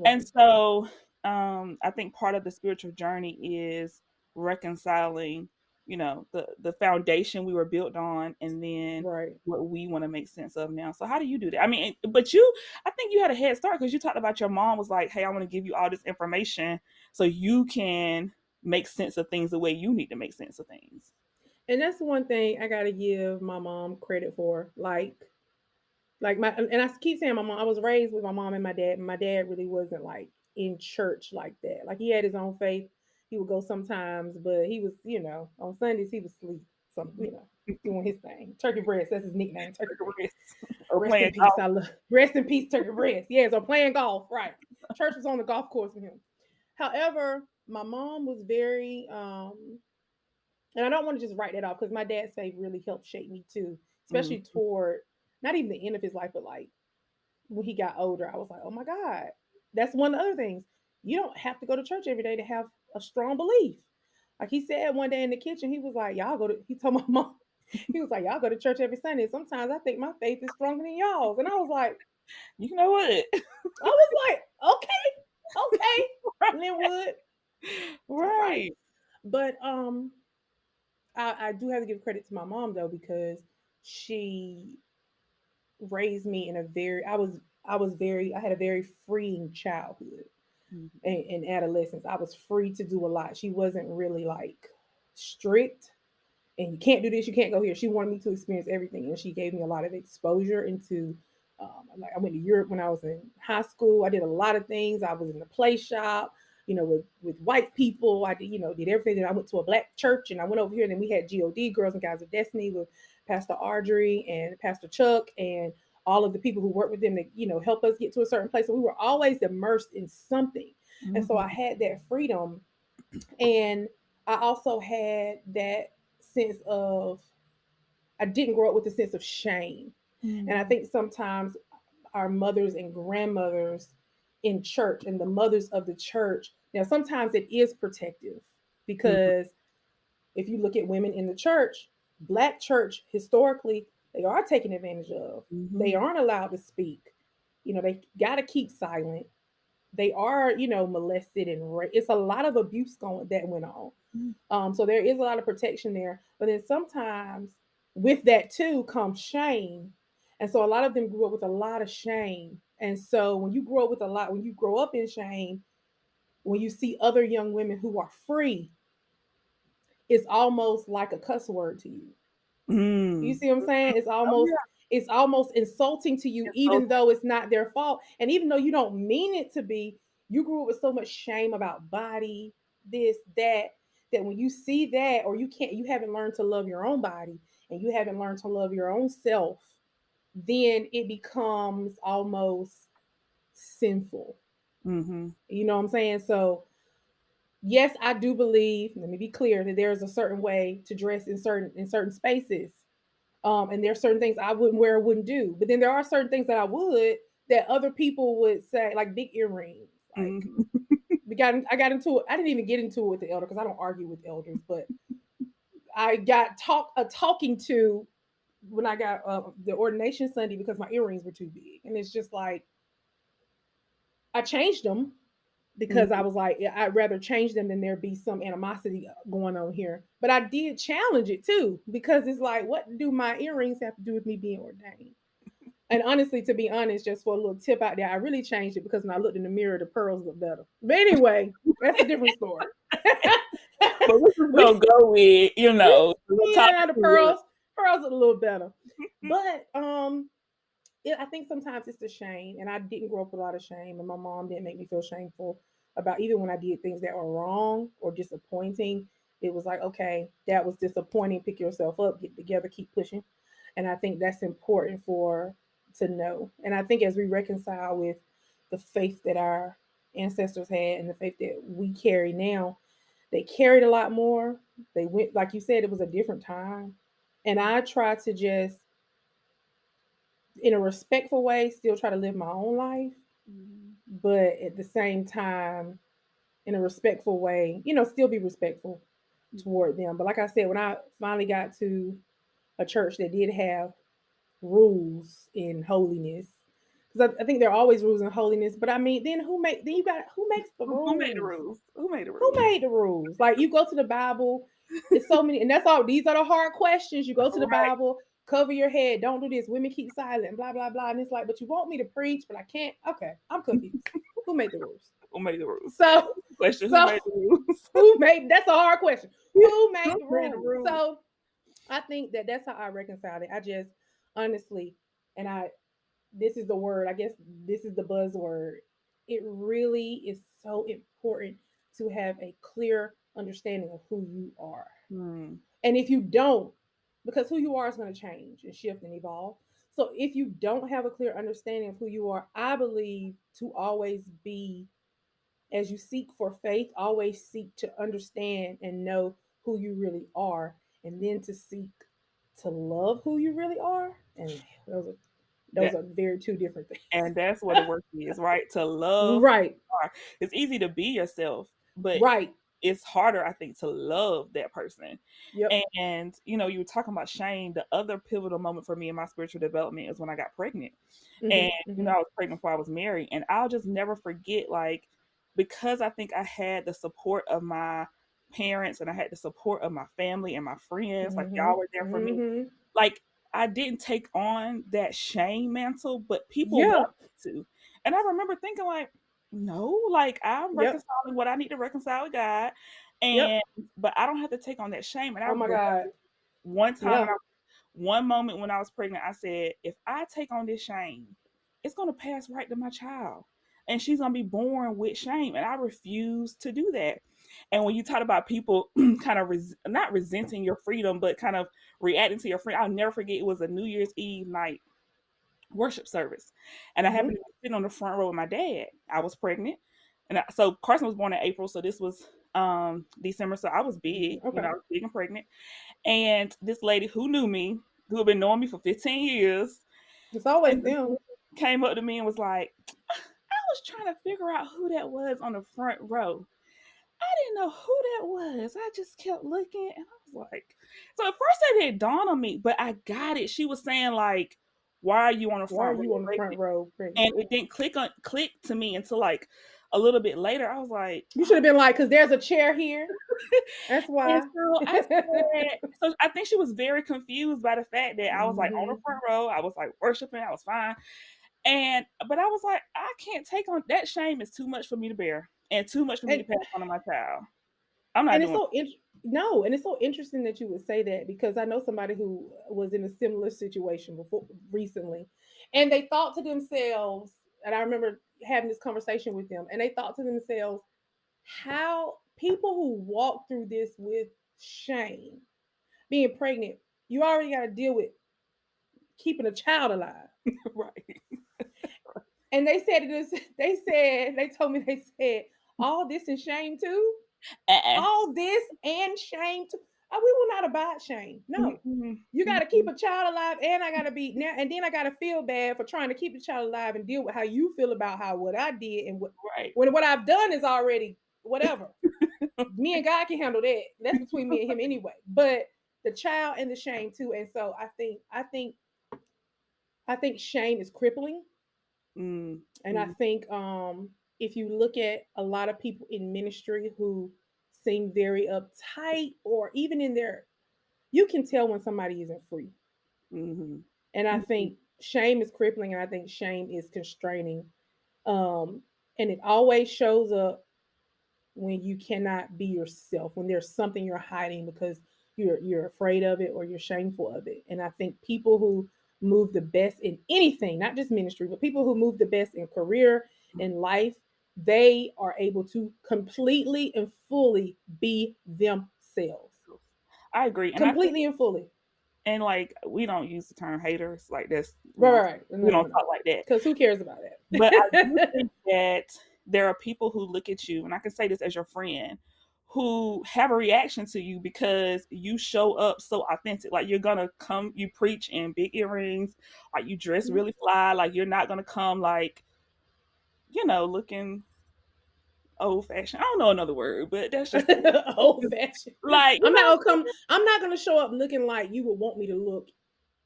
And Right. so I think part of the spiritual journey is reconciling, the foundation we were built on and then Right. what we want to make sense of now. So how do you do that? I mean, but I think you had a head start because you talked about your mom was like, hey, I want to give you all this information so you can make sense of things the way you need to make sense of things. And that's one thing I gotta give my mom credit for. Like my and I keep saying my mom. I was raised with my mom and my dad. And my dad really wasn't like in church like that. Like he had his own faith. He would go sometimes, but he was, on Sundays he would sleep. Some, doing his thing. Turkey breast. That's his nickname. Turkey breast. Or Rest in playing peace. golf. I love rest in peace, Turkey breast. Yes, or playing golf. Right. Church was on the golf course with him. However, my mom was very And I don't want to just write that off because my dad's faith really helped shape me too, especially Mm-hmm. toward not even the end of his life, but like when he got older, I was like, oh my God, that's one of the other things. You don't have to go to church every day to have a strong belief. Like he said one day in the kitchen, he was like, y'all go to, he told my mom, he was like, y'all go to church every Sunday. Sometimes I think my faith is stronger than y'all's. And I was like, You know what? I was like, okay, okay, Linwood. All right. Right. But I do have to give credit to my mom though, because she raised me in a very I had a very freeing childhood Mm-hmm. and adolescence. I was free to do a lot. She wasn't really like strict and you can't do this, you can't go here. She wanted me to experience everything, and she gave me a lot of exposure into. Like I went to Europe when I was in high school. I did a lot of things. I was in the play shop, with white people. I did, did everything. And I went to a black church, and I went over here, and then we had God, Girls and Guys of Destiny, with Pastor Audrey and Pastor Chuck, and all of the people who worked with them that help us get to a certain place. So we were always immersed in something, and so I Mm-hmm. had that freedom, and I also had that sense of I didn't grow up with a sense of shame. And I Mm-hmm. think sometimes our mothers and grandmothers in church and the mothers of the church, now sometimes it is protective because if you look at women in the church, black church historically, they are taken advantage of. They Mm-hmm. aren't allowed to speak. They got to keep silent. They are, molested and it's a lot of abuse going that went on. So there is a lot of protection there. But then sometimes with that too comes shame. And so a lot of them grew up with a lot of shame. And so when you grow up in shame, when you see other young women who are free, it's almost like a cuss word to you. You Mm. see what I'm saying? Oh yeah. It's almost insulting to you, It's so. even though it's not their fault. And even though you don't mean it to be, you grew up with so much shame about body, this, that when you see that, or you haven't learned to love your own body and you haven't learned to love your own self, then it becomes almost sinful. Mm-hmm. You know what I'm saying? So yes, I do believe, let me be clear, that there's a certain way to dress in certain spaces. And there are certain things I wouldn't wear or wouldn't do. But then there are certain things that I would that other people would say, like big earrings. Like Mm-hmm. I got into it. I didn't even get into it with the elder because I don't argue with elders, but I got talking to when I got the ordination Sunday because my earrings were too big, and it's just like I changed them because I Mm-hmm. was like, yeah, I'd rather change them than there be some animosity going on here. But I did challenge it too because it's like, what do my earrings have to do with me being ordained? And honestly, to be honest, just for a little tip out there, I really changed it because when I looked in the mirror, the pearls look better. But anyway, that's a different story. But we're just we gonna go with this the yeah, topic the is. pearls are a little better. But I think sometimes it's the shame, and I didn't grow up with a lot of shame, and my mom didn't make me feel shameful about even when I did things that were wrong or disappointing. It was like, okay, that was disappointing. Pick yourself up, get together, keep pushing. And I think that's important for to know. And I think as we reconcile with the faith that our ancestors had and the faith that we carry now, they carried a lot more. They went, like you said, it was a different time. And I try to just in a respectful way, still try to live my own life, Mm-hmm. but at the same time, in a respectful way, still be respectful toward them. But like I said, when I finally got to a church that did have rules in holiness, because I think there are always rules in holiness, but I mean, then who makes the Who made the rules? rules? Who made the Who rules? made the rules? Like you go to the Bible, it's so many, and that's all. These are the hard questions. You go to the Right. Bible, cover your head, don't do this. Women keep silent, blah blah blah. And it's like, but you want me to preach, but I can't. Okay, I'm confused. Who made the rules? Who made the rules? So, Question: Who so made the rules? who made? That's a hard question. Who made Who the made the rules? rules? So I think that that's how I reconciled it. I just honestly, and I this is the word, I guess this is the buzzword. It really is so important to have a clear understanding of who you are. Hmm. And if you don't, because who you are is going to change and shift and evolve. So if you don't have a clear understanding of who you are, I believe to always be, as you seek for faith, always seek to understand and know who you really are, and then to seek to love who you really are. And those are That, those are very two different things. and that's what the work is, right? To love who Right. you are. It's easy to be yourself, but Right. it's harder, I think, to love that person. Yep. And you were talking about shame. The other pivotal moment for me in my spiritual development is when I got pregnant. And Mhm. I Mhm. was pregnant before I was married, and I'll just never forget, like, because I think I had the support of my parents and I had the support of my family and my friends, like y'all Mhm. were there for me. Mhm. Like, I didn't take on that shame mantle, but people Yeah. want me to. And I remember thinking, like, no, like, I'm Yep. reconciling what I need to reconcile with God, Yep. and but I don't have to take on that shame. And I Oh my remember God. one time Yeah. one moment when I was pregnant, I said, if I take on this shame, it's going to pass right to my child. And she's going to be born with shame. And I refuse to do that. And when you talk about people kind of not resenting your freedom, but kind of reacting to your freedom, I'll never forget, it was a New Year's Eve night worship service. And I happened Mhm. to be sitting on the front row with my dad. I was pregnant. And so Carson was born in April. So this was December. So I was big, I Okay. was big and pregnant. And this lady who knew me, who had been knowing me for 15 years, It's always and them. came up to me and was like, I was trying to figure out who that was on the front row. I didn't know who that was. I just kept looking and I was like, so at first it didn't dawn on me, but I got it. She was saying, like, why are you on the Why are front row you on the front pregnant? row And pregnant? it didn't click to me until like a little bit later. I was like, You should oh. have been like, because there's a chair here. That's And why. so I said, so I think she was very confused by the fact that I was like on the Mhm. front row. I was like worshiping. I was fine. But I was like, I can't take on that. Shame is too much for me to bear and too much for me to And pass on to my child. I'm not and it's doing so no, and it's so interesting that you would say that because I know somebody who was in a similar situation before recently, and they thought to themselves, and I remember having this conversation with them, and they thought to themselves, how people who walk through this with shame, being pregnant, you already got to deal with keeping a child alive. right. And they said this, they told me, they said, all this and shame too? Uh-uh. All this and shame too? We will not abide shame. No. Mm-hmm. You got to keep Mm-hmm. a child alive, and I got to be now, and then I got to feel bad for trying to keep the child alive and deal with how you feel about how what I did and Right. what I've done is already whatever. Me and God can handle that. That's between me and him anyway. But the child and the shame too. And so I think shame is crippling. And I Mm-hmm. think if you look at a lot of people in ministry who seem very uptight, or even in their, you can tell when somebody isn't free. Mm-hmm. And I Mm-hmm. think shame is crippling, and I think shame is constraining. Um, and it always shows up when you cannot be yourself, when there's something you're hiding because you're afraid of it or you're shameful of it. And I think people who move the best in anything, not just ministry, but people who move the best in career, in life, they are able to completely and fully be themselves. I agree. And I think, Completely and fully. and like, we don't use the term haters. Like, that's, Right, right, right. No, we no, don't no. talk like that. Because who cares about But I do that? think that there are people who look at you, and I can say this as your friend, who have a reaction to you because you show up so authentic. Like, you're gonna come, you preach in big earrings, like you dress really fly, like you're not gonna come like, looking old fashioned. I don't know another word, but that's just Old fashioned. like, I'm not gonna show up looking like you would want me to look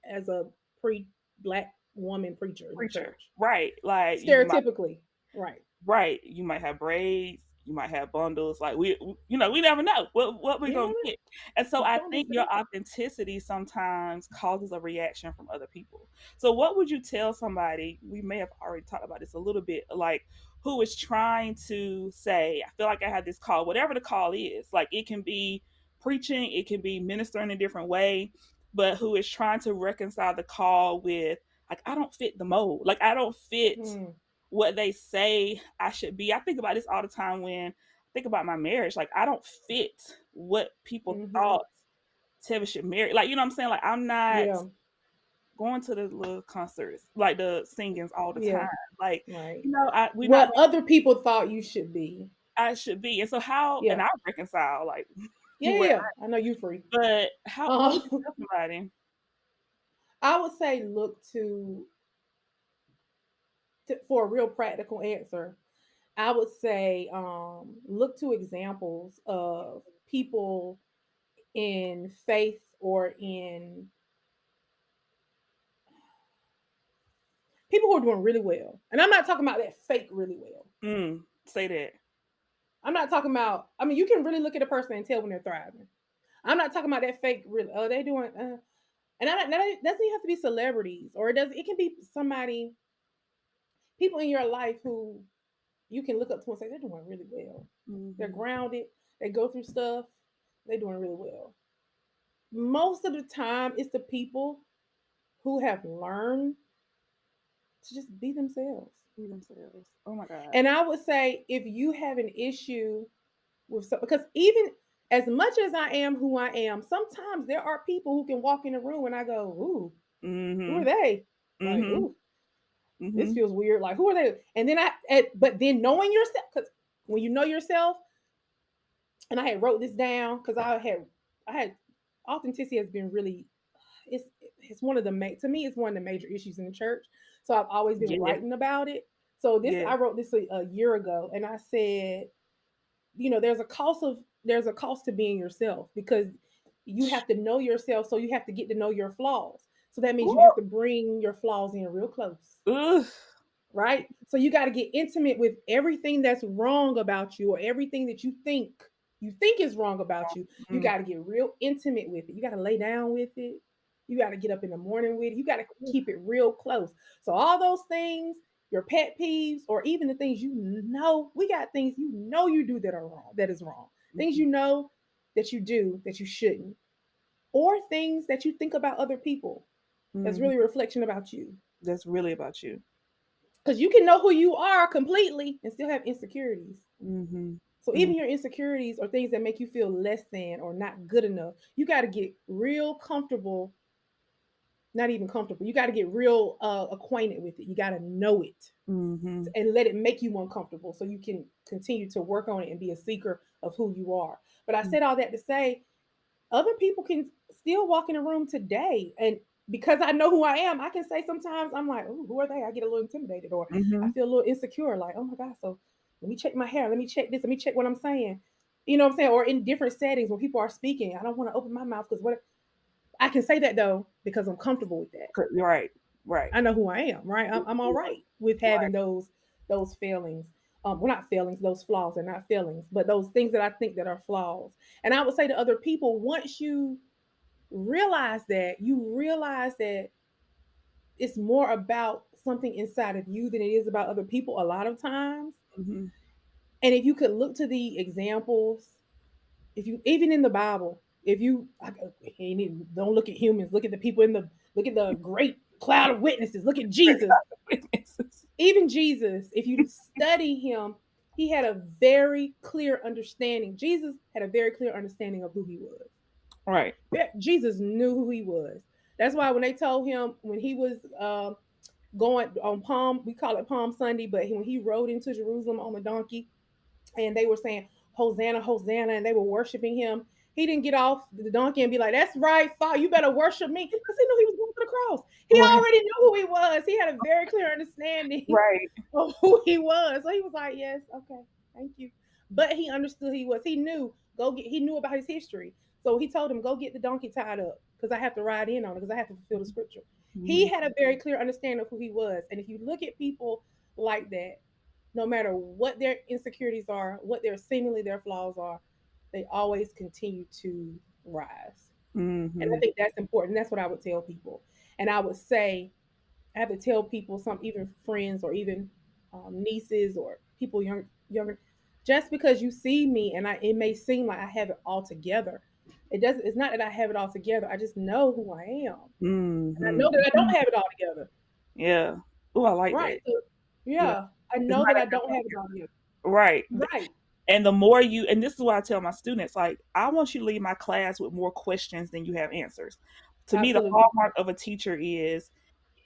as a pre black woman preacher in the preacher, church. right? Like, Stereotypically. Right. right. You might have braids. You might have bundles. Like, we never know what we're You gonna never get. And so I don't be think your specific. authenticity sometimes causes a reaction from other people. So what would you tell somebody? We may have already talked about this a little bit, like, who is trying to say, I feel like I have this call, whatever the call is. Like, it can be preaching, it can be ministering in a different way, but who is trying to reconcile the call with, like, I don't fit the mold. Like, I don't fit Hmm. what they say I should be. I think about this all the time when I think about my marriage. Like, I don't fit what people Hmm. thought Tevin should marry. Like, you know what I'm saying? Like, I'm not Yeah. going to the little concerts, like the singings all the Yeah. time. Like, Right. we're not What other people thought you should be. I should be. And so how, Yeah. and I reconcile, like, Yeah, yeah, yeah. I know you free. But how? What would you Um, tell somebody? I would say look to for a real practical answer. I would say look to examples of people in faith or in people who are doing really well. And I'm not talking about that fake really well. Say that. I'm not talking about, I mean, you can really look at a person and tell when they're thriving. I'm not talking about that fake really, oh, they doing, and that doesn't even have to be celebrities or it can be somebody, people in your life who you can look up to and say, they're doing really well. They're Mm-hmm. grounded, they go through stuff, they're doing really well. Most of the time, it's the people who have learned to just be themselves. Be themselves. Oh my God. And I would say if you have an issue with some, because even as much as I am who I am, sometimes there are people who can walk in the room and I go, ooh, who are Mm-hmm. they? Like, Mm-hmm. ooh, this Mm-hmm. feels weird. Like, who are they? And then but then knowing yourself, because when you know yourself, and I had wrote this down because I had authenticity has been really, it's it's one of the to me it's one of the major issues in the church. So I've always been Yeah. writing about it. So this Yeah. I wrote this a year ago, and I said, there's a cost to being yourself because you have to know yourself, so you have to get to know your flaws. So that means you Ooh. have to bring your flaws in real close, Ugh. right? So you got to get intimate with everything that's wrong about you or everything that you think is wrong about you. You Mm. got to get real intimate with it. You got to lay down with it. You got to get up in the morning with it. You got to keep it real close. So all those things, your pet peeves, or even the things we got things you do that are wrong, that is wrong. Things Mhm. that you do that you shouldn't, or things that you think about other people. That's Mhm. really a reflection about you. That's really about you. Because you can know who you are completely and still have insecurities. Mhm. So Mm. even your insecurities or things that make you feel less than or not good enough, you got to get real comfortable. Not even comfortable. You got to get real acquainted with it. You got to know it Mhm. and let it make you uncomfortable so you can continue to work on it and be a seeker of who you are. But I Mm. said all that to say other people can still walk in a room today. And because I know who I am, I can say sometimes I'm like, oh, who are they? I get a little intimidated or I Mhm. feel a little insecure, like, oh my God, so let me check my hair, let me check this, let me check what I'm saying. You know what I'm saying? Or in different settings when people are speaking, I don't want to open my mouth because what I can say that though, because I'm comfortable with that. You're right. Right. I know who I am, right? I'm all Yeah. right with Right. having those failings. Well, not failings; those flaws are not failings, but those things that I think that are flaws. And I would say to other people, once you realize that it's more about something inside of you than it is about other people a lot of times. Mhm. And if you could look to the examples, if you even in the Bible, if you don't look at humans, look at the people look at the great cloud of witnesses, look at Jesus. Witnesses. Even Jesus, if you study him, he had a very clear understanding. Jesus had a very clear understanding of who he was. Right. Jesus knew who he was. That's why when they told him when he was going on Palm, we call it Palm Sunday, but when he rode into Jerusalem on the donkey, and they were saying Hosanna, Hosanna, and they were worshiping him. He didn't get off the donkey and be like, "That's right, Father, you better worship me," because he knew he was going to the cross. He Right. already knew who he was. He had a very clear understanding Right. of who he was. So he was like, "Yes, okay, thank you." But he understood who he was. He knew he knew about his history. So he told him, "Go get the donkey tied up because I have to ride in on it because I have to fulfill the scripture." He Mhm. had a very clear understanding of who he was. And if you look at people like that, no matter what their insecurities are, what their seemingly their flaws are, they always continue to rise. And I Mhm. think that's important. That's what I would tell people. And I would say, I have to tell people, some even friends or even nieces or people younger, just because you see me and it may seem like I have it all together. It doesn't. It's not that I have it all together. I just know who I am, and I Mhm. know that I don't have it all together. Yeah. Oh, I like Right. that. So, Yeah. yeah, I It's know not that I at your don't have it all together. right. Right. And the more you, and this is what I tell my students, like, I want you to leave my class with more questions than you have answers. To me, the Absolutely. hallmark of a teacher is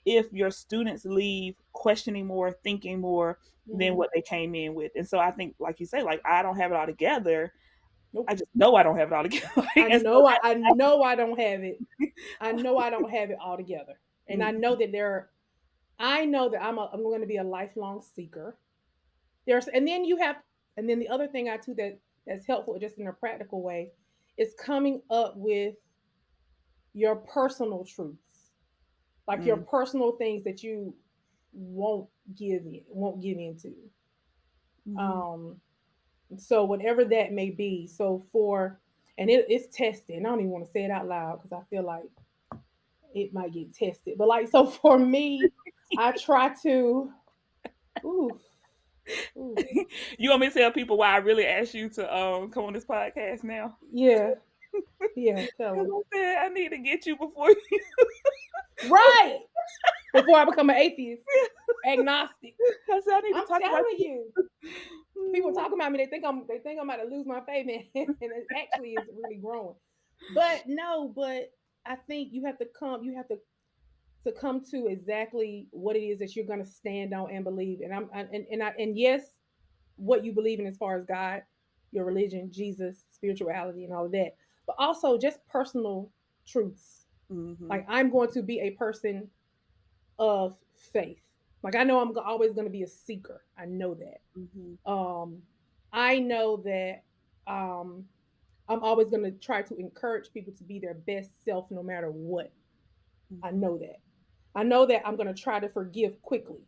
if your students leave questioning more, thinking more than Hmm. what they came in with. And so I think, like you say, like, I don't have it all together, Nope. I just know I don't have it all together. I And so know I know I don't have it. I know I don't have it all together. And I know mm, that I know that I'm going to be a lifelong seeker. There's and then you have and then the other thing I too that's helpful just in a practical way is coming up with your personal truths. Like your mm, personal things that you won't won't give into. mhm. Um so whatever that may be. So for and it's tested. And I don't even want to say it out loud because I feel like it might get tested. But like so for me, I try to oof, oof. You want me to tell people why I really asked you to come on this podcast now? Yeah, yeah, tell Because them. I said I need to get you before you. Right. Before I become an atheist, agnostic. I said I need to I'm talk about telling you. you. People talking about me, they think I'm about to lose my faith, and it actually is really growing. But no, but I think you have to come to exactly what it is that you're going to stand on and believe. And yes, what you believe in as far as God, your religion, Jesus, spirituality, and all of that, but also just personal truths. Mm-hmm. Like I'm going to be a person of faith. Like I know I'm always going to be a seeker. I know that. Mm-hmm. Um, I know that um, I'm always going to try to encourage people to be their best self no matter what. I Mm-hmm. know that. I know that I'm going to try to forgive quickly.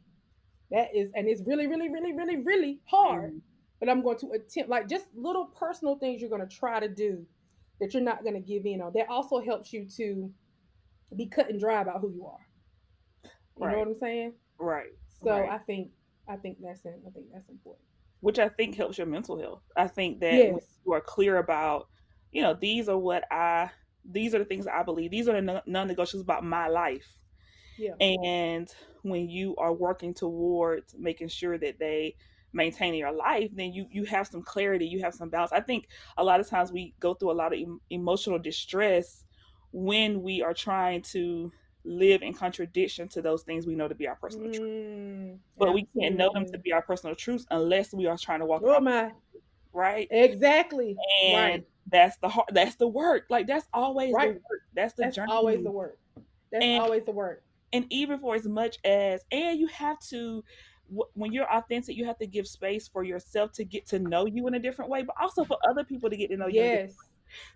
That is, and it's really, really, really, really, really hard. Mm-hmm. But I'm going to attempt, like just little personal things you're going to try to do that you're not going to give in on. That also helps you to be cut and dry about who you are. You know Right. what I'm saying? Right. So Right. I think I think that's important. Which I think helps your mental health. I think that when Yes. you are clear about, these are these are the things I believe. These are the non-negotiables about my life. Yeah. And when you are working towards making sure that they maintain in your life, then you have some clarity, you have some balance. I think a lot of times we go through a lot of emotional distress when we are trying to live in contradiction to those things we know to be our personal truth. But we can't know them to Absolutely. be our personal truths unless we are trying to walk in Oh our my. right. Exactly. And Right. that's the work. Like that's always the Right. work. That's the That's always journey. the work. That's And always the work. and even for as much as and you have to when you're authentic, you have to give space for yourself to get to know you in a different way, but also for other people to get to know you in a different Yes. way.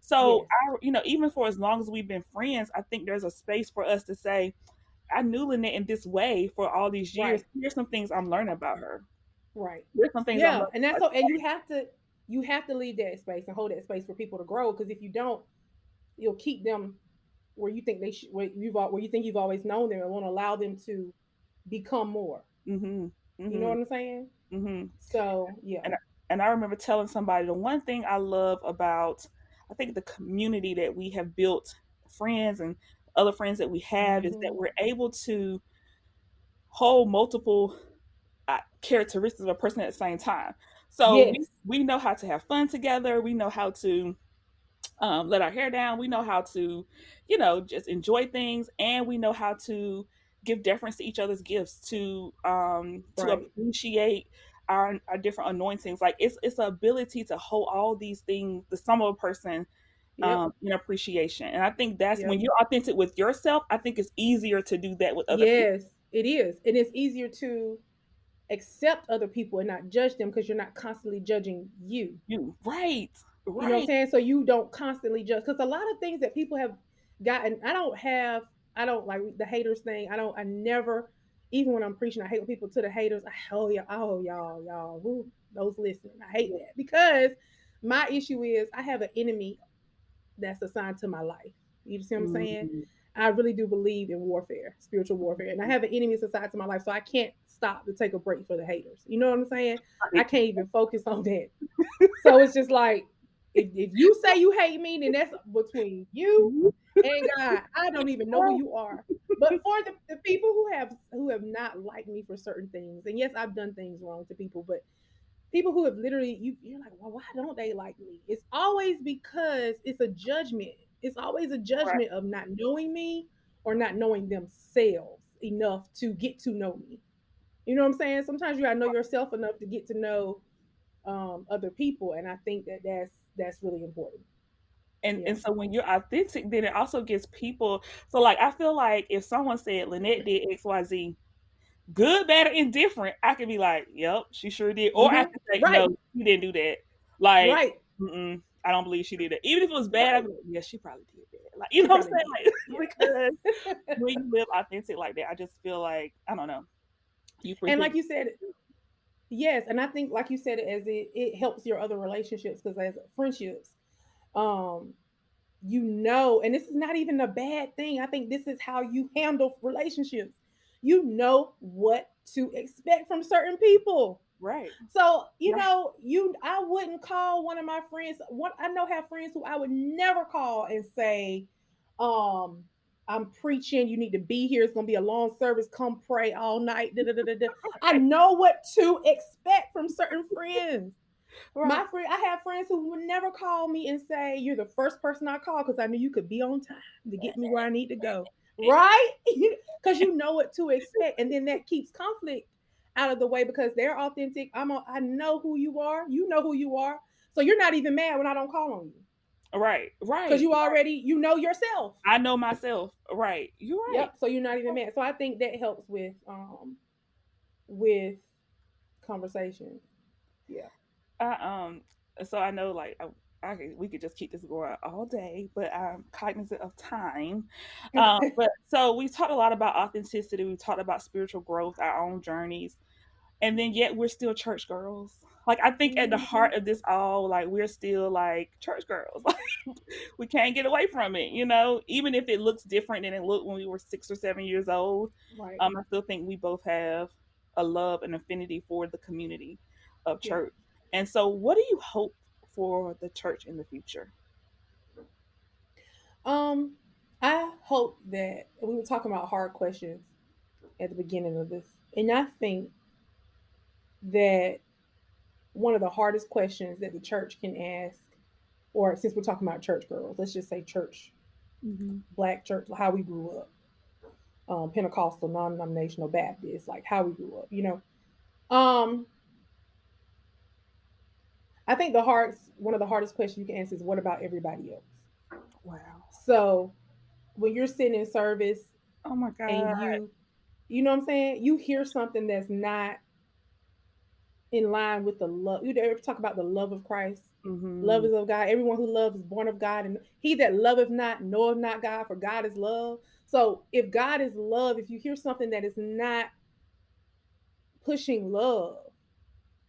So Yes. even for as long as we've been friends, I think there's a space for us to say, I knew Lynette in this way for all these years. Right. Here's some things I'm learning about her. Right. Here's some things I'm Yeah. learning And that's about so and you have to leave that space and hold that space for people to grow because if you don't, you'll keep them where you think they should where you think you've always known them and won't allow them to become more. you. Mhm. You know what Mhm. I'm saying? Mhm. So yeah. And I remember telling somebody the one thing I love about I think the community that we have built, friends and other friends that we have, is that Hmm. we're able to hold multiple characteristics of a person at the same time. So Yes. we know how to have fun together. We know how to let our hair down. We know how to, just enjoy things, and we know how to give deference to each other's gifts, to Right. appreciate our different anointings. Like it's the ability to hold all these things, the sum of a person, Yep. in appreciation. And I think that's when Yep. you're authentic with yourself. I think it's easier to do that with other people. Yes, it is. And it's easier to accept other people and not judge them because you're not constantly judging you. You right, You know what I'm right. saying? So you don't constantly judge because a lot of things that people have gotten, I don't like the haters thing. I never, even when I'm preaching, I hate when people to the haters. Y'all, those listening. I hate Yeah. that because my issue is I have an enemy that's assigned to my life. You see what I'm saying? Mhm. I really do believe in warfare, spiritual warfare, and I have an enemy assigned to my life, so I can't stop to take a break for the haters. You know what I'm saying? I Right. can't even focus on that. So it's just like if you say you hate me, then that's between you and God. I don't even know who you are. But for the people who have not liked me for certain things, and yes, I've done things wrong to people, but people who have literally you're like, well, why don't they like me? It's always because it's a judgment. It's always a Right. judgment of not knowing me or not knowing themselves enough to get to know me. You know what I'm saying? Sometimes you gotta know yourself enough to get to know other people, and I think that that's really important. And Yeah. and so when you're authentic, then it also gives people. So like I feel like if someone said Lynette did XYZ, good, bad, or indifferent, I could be like, "Yep, she sure did," or I Hmm. could say, Right. "No, she didn't do that." Like, Right. I don't believe she did that. Even if it was bad, I'd Right. be like, "Yeah, she probably did that." Like, you She know what probably I'm did. saying? Like, because Yeah. when you live authentic like that, I just feel like I don't know, you And present. like you said, yes, and I think like you said, as it helps your other relationships because as friendships, um, and this is not even a bad thing. I think this is how you handle relationships. You know what to expect from certain people. Right, So, right, I wouldn't call one of my friends. What I know have friends who I would never call and say, um, I'm preaching, you need to be here. It's gonna be a long service. Come pray all night. Da, da, da, da, da. I right, know what to expect from certain friends. right. I have friends who would never call me and say, "You're the first person I call because I knew you could be on time to get me where I need to go." Right? Because you know what to expect. And then that keeps conflict out of the way because they're authentic. I know who you are. You know who you are. So you're not even mad when I don't call on you Right, because right. you know yourself. I know myself. Right. You're right. Yep. So you're not even mad. So I think that helps with conversation. Yeah. I so I know like we could just keep this going all day, but I'm cognizant of time. But so we talked a lot about authenticity. We talked about spiritual growth, our own journeys, and then yet we're still church girls. Like I think at the Hmm. heart of this all, like we're still like church girls. Like we can't get away from it, you know. Even if it looks different than it looked when we were 6 or 7 years old, Right. I still think we both have a love and affinity for the community of Yeah. church. And so, what do you hope for the church in the future? Um, I hope that we were talking about hard questions at the beginning of this, and I think that one of the hardest questions that the church can ask, or since we're talking about church girls, let's just say church, Mm-hmm. black church, how we grew up, Pentecostal, non-denominational Baptist, like how we grew up, Um, I think one of the hardest questions you can answer is what about everybody else? Wow. So when you're sitting in service Oh my and God. you know what I'm saying, you hear something that's not in line with the love. You ever talk about the love of Christ? Love Mm-hmm. is of God. Everyone who loves is born of God, and he that loveth not knoweth not God, for God is love. So if God is love, if you hear something that is not pushing love,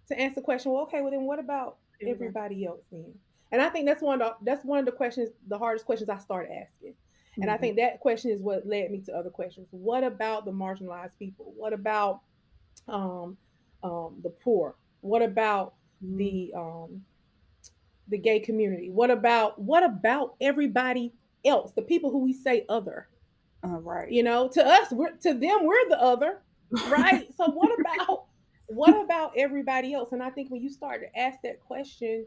to answer the question, well, okay, well then what about Everybody. everybody else then? And I think that's one of the questions, the hardest questions I started asking. And I Mm-hmm. think that question is what led me to other questions. What about the marginalized people? What about um, the poor? What about Mm-hmm. the gay community? What about everybody else? The people who we say other. Right. To us, to them, we're the other, right? So what about everybody else? And I think when you start to ask that question,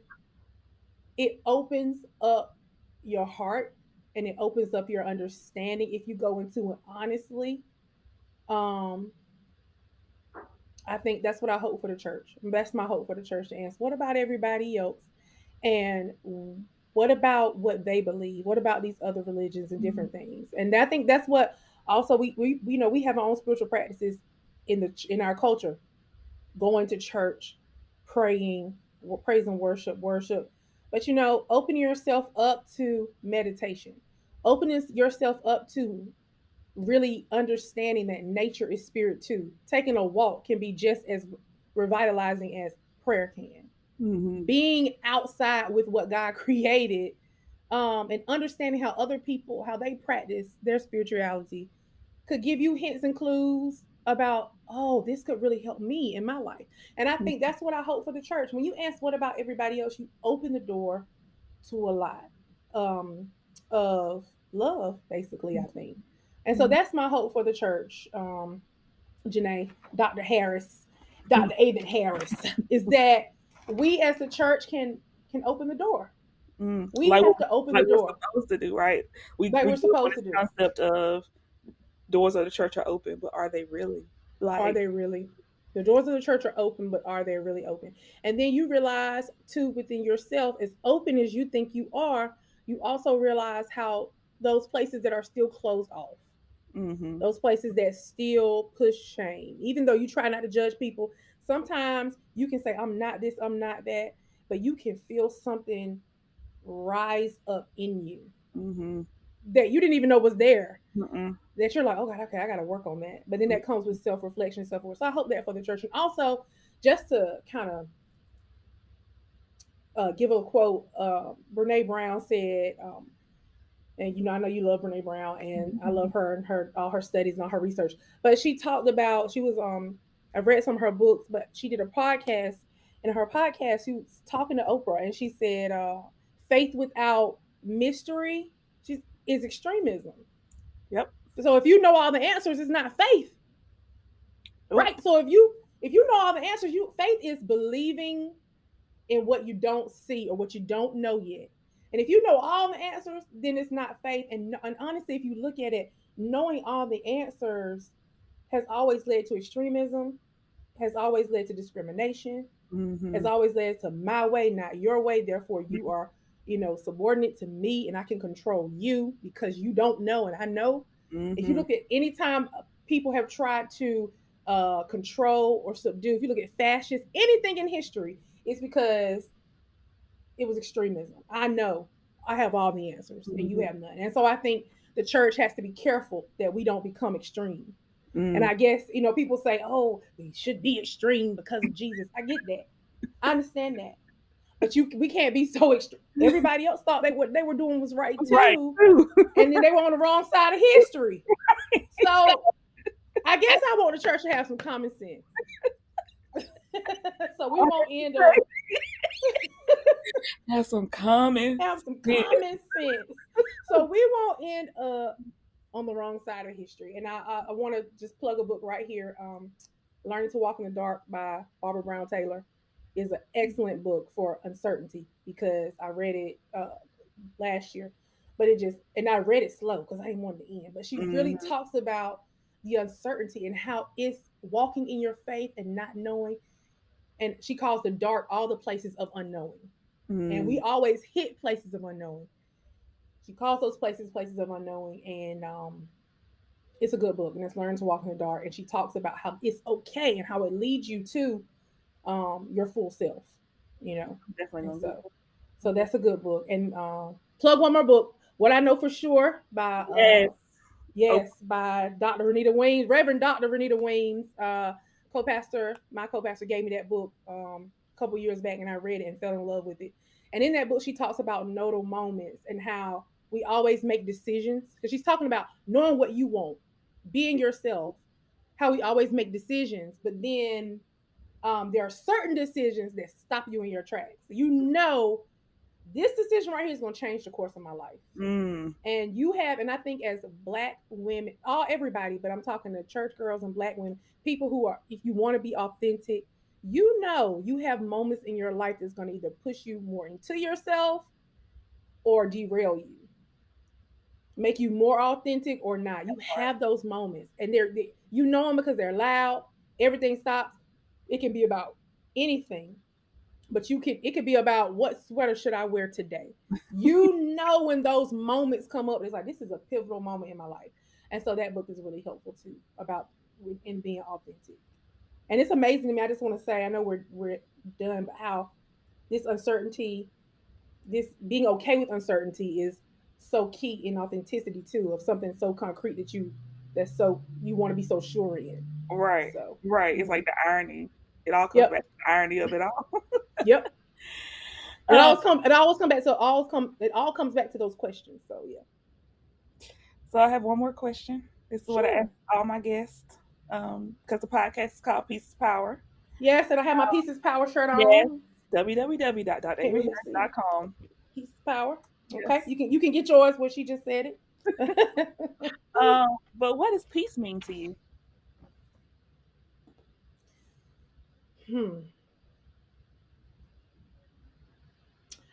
it opens up your heart and it opens up your understanding if you go into it honestly. Um, I think that's what I hope for the church. That's my hope for the church to answer. What about everybody else? And what about what they believe? What about these other religions and Mm-hmm. different things? And I think that's what also we have our own spiritual practices in our culture, going to church, praying, praise and worship. But open yourself up to meditation. Opening yourself up to really understanding that nature is spirit too. Taking a walk can be just as revitalizing as prayer can. Mm-hmm. Being outside with what God created, and understanding how other people how they practice their spirituality could give you hints and clues about, oh, this could really help me in my life. And I think that's what I hope for the church. When you ask what about everybody else, you open the door to a lot um, of love, basically, I think. And so Mm-hmm. that's my hope for the church, Janae, Dr. Harris, Dr. Avon Harris, is that we as the church can open the door. We Like have to open the like we're door supposed to do, right? We like we we're grew up on supposed to this do. concept of doors of the church are open, but are they really? Are Like they really? The doors of the church are open, but are they really open? And then you realize too within yourself, as open as you think you are, you also realize how those places that are still closed off, Mm-hmm. those places that still push shame, even though you try not to judge people, sometimes you can say, I'm not this, I'm not that, but you can feel something rise up in you Mm-hmm. that you didn't even know was there, Mm-mm. that you're like, oh God, okay, I got to work on that. But then that comes with self reflection, self worth. So I hope that for the church. And also, just to kind of give a quote, Brene Brown said, and I know you love Brene Brown, and I love her and her all her studies and all her research. But she talked about she was I read some of her books, but she did a podcast. And in her podcast, she was talking to Oprah, and she said, "Faith without mystery is extremism." Yep. So if you know all the answers, it's not faith, Nope. right? So if you know all the answers, you faith is believing in what you don't see or what you don't know yet. And if you know all the answers, then it's not faith. And honestly, if you look at it, knowing all the answers has always led to extremism, has always led to discrimination, has Mm-hmm. always led to my way, not your way. Therefore, you are, subordinate to me, and I can control you because you don't know and I know. If you Mm-hmm. look at any time people have tried to control or subdue, if you look at fascists, anything in history, it's because it was extremism. I know I have all the answers and you Mm-hmm. have none. And so I think the church has to be careful that we don't become extreme. And Mm. I guess, people say, oh, we should be extreme because of Jesus. I get that. I understand that. But we can't be so extreme. Everybody else thought what they were doing was right Right. too. True. And then they were on the wrong side of history. So I guess I want the church to have some common sense. So we won't end up Have some common have some sense. common sense. So we won't end up on the wrong side of history. And I want to just plug a book right here. Learning to Walk in the Dark by Barbara Brown Taylor is an excellent book for uncertainty because I read it last year, but and I read it slow because I didn't want it to end. But she really Mm-hmm. talks about the uncertainty and how it's walking in your faith and not knowing. And she calls the dark all the places of unknowing. And we Mm. always hit places of unknowing. She calls those places places of unknowing, and it's a good book, and it's Learn to Walk in the Dark. And she talks about how it's okay and how it leads you to your full self, you know. Definitely And gonna get so that's a good book. And plug one more book, What I Know for Sure by yes. Oh. yes, by Dr. Renita Weems, Reverend Dr. Renita Weems, co-pastor. My co-pastor gave me that book a couple years back, and I read it and fell in love with it. And in that book, she talks about nodal moments and how we always make decisions. Because she's talking about knowing what you want, being yourself, how we always make decisions, but then there are certain decisions that stop you in your tracks. You know, this decision right here is going to change the course of my life. Mm. And and I think as black women, everybody, but I'm talking to church girls and black women, people who are, if you want to be authentic, you have moments in your life that's going to either push you more into yourself or derail you, make you more authentic or not. You have those moments, and you know them because they're loud. Everything stops. It can be about anything, but it could be about what sweater should I wear today. When those moments come up, it's like this is a pivotal moment in my life, and so that book is really helpful too about in being authentic. And it's amazing to me. I just want to say, I know we're done, but how this uncertainty, this being okay with uncertainty, is so key in authenticity too, of something so concrete that's so you want to be so sure in. Right. So, Right. It's like the irony. It all comes back yep, to the irony of it all. yep. um, It always come back. So it all comes back to those questions. So yeah, so I have one more question. This is what I ask sure. all my guests. Because the podcast is called Peace is Power. Yes, and I have my Pieces Power shirt Yes. on. Can't really see www.averyharris.com. Pieces Power. Okay, Yes. you can get yours where she just said it. But what does peace mean to you? hmm.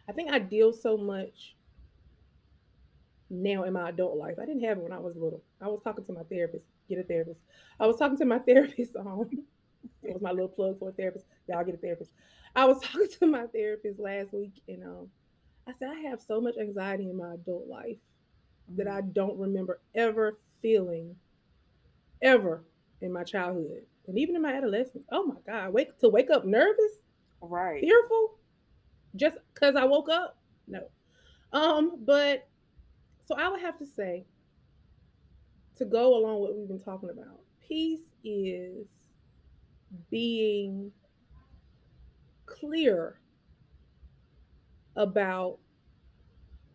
I think I deal so much now in my adult life. I didn't have it when I was little. I was talking to my therapist. Get a therapist. I was talking to my therapist That was my little plug for a therapist. Y'all get a therapist. I was talking to my therapist last week, and I said I have so much anxiety in my adult life that I Mm. don't remember ever feeling ever in my childhood and even in my adolescence. Oh my God, wake up nervous, Right. fearful, just because I woke up. No, but so I would have to say to go along with what we've been talking about. Peace is being clear about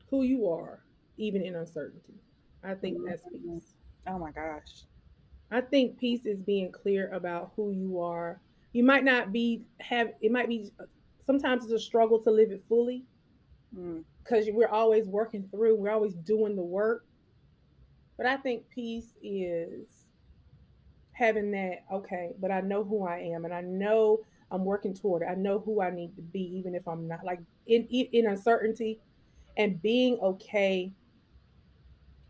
who you are, even in uncertainty. I think that's Mhm. peace. Oh my gosh. I think peace is being clear about who you are. You might not be have it might be sometimes it's a struggle to live it fully Mm. because we're always working through, we're always doing the work. But I think peace is having that, okay, but I know who I am and I know I'm working toward it. I know who I need to be, even if I'm not like in uncertainty and being okay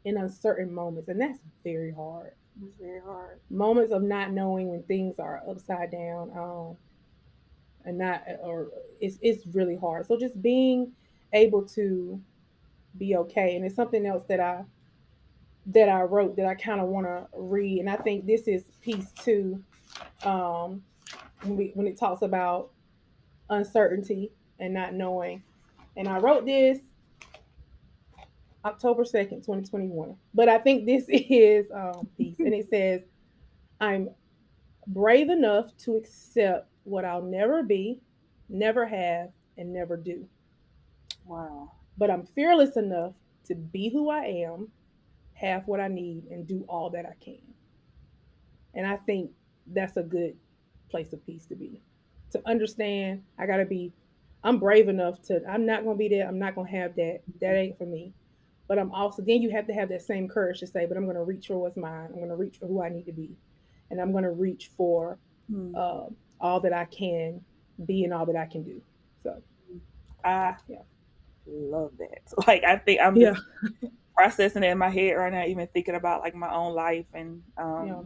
in uncertain moments. And that's very hard. It's very hard. Moments of not knowing when things are upside down, and not, or it's really hard. So just being able to be okay. And it's something else that I wrote that I kind of want to read. And I think this is piece two. Um, when it talks about uncertainty and not knowing. And I wrote this October 2nd, 2021. But I think this is piece. And it says, I'm brave enough to accept what I'll never be, never have, and never do. Wow. But I'm fearless enough to be who I am, have what I need, and do all that I can. And I think that's a good place of peace to be. To understand, I'm brave enough I'm not going to be there. I'm not going to have that. That ain't for me. But I'm also, then you have to have that same courage to say, but I'm going to reach for what's mine. I'm going to reach for who I need to be. And I'm going to reach for Mm. uh, all that I can be and all that I can do. So, I yeah. love that. Like I think I'm Yeah. just processing it in my head right now, even thinking about like my own life and Yeah.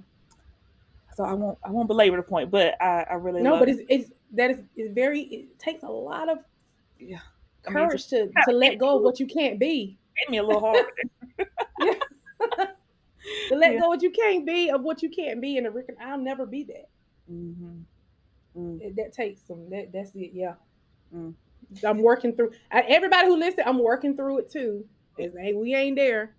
so I won't belabor the point, but I really No, love but it. it's very, it takes a lot of Yeah. I mean, just courage to kind of let go of what you can't be. hit me a little hard. Yeah. To let Yeah. go what you can't be of what you can't be and I'll never be that. Mm-hmm. Mm, That takes that's it. Yeah. mm. I'm working through everybody who listens, I'm working through it too. Because hey, we ain't there.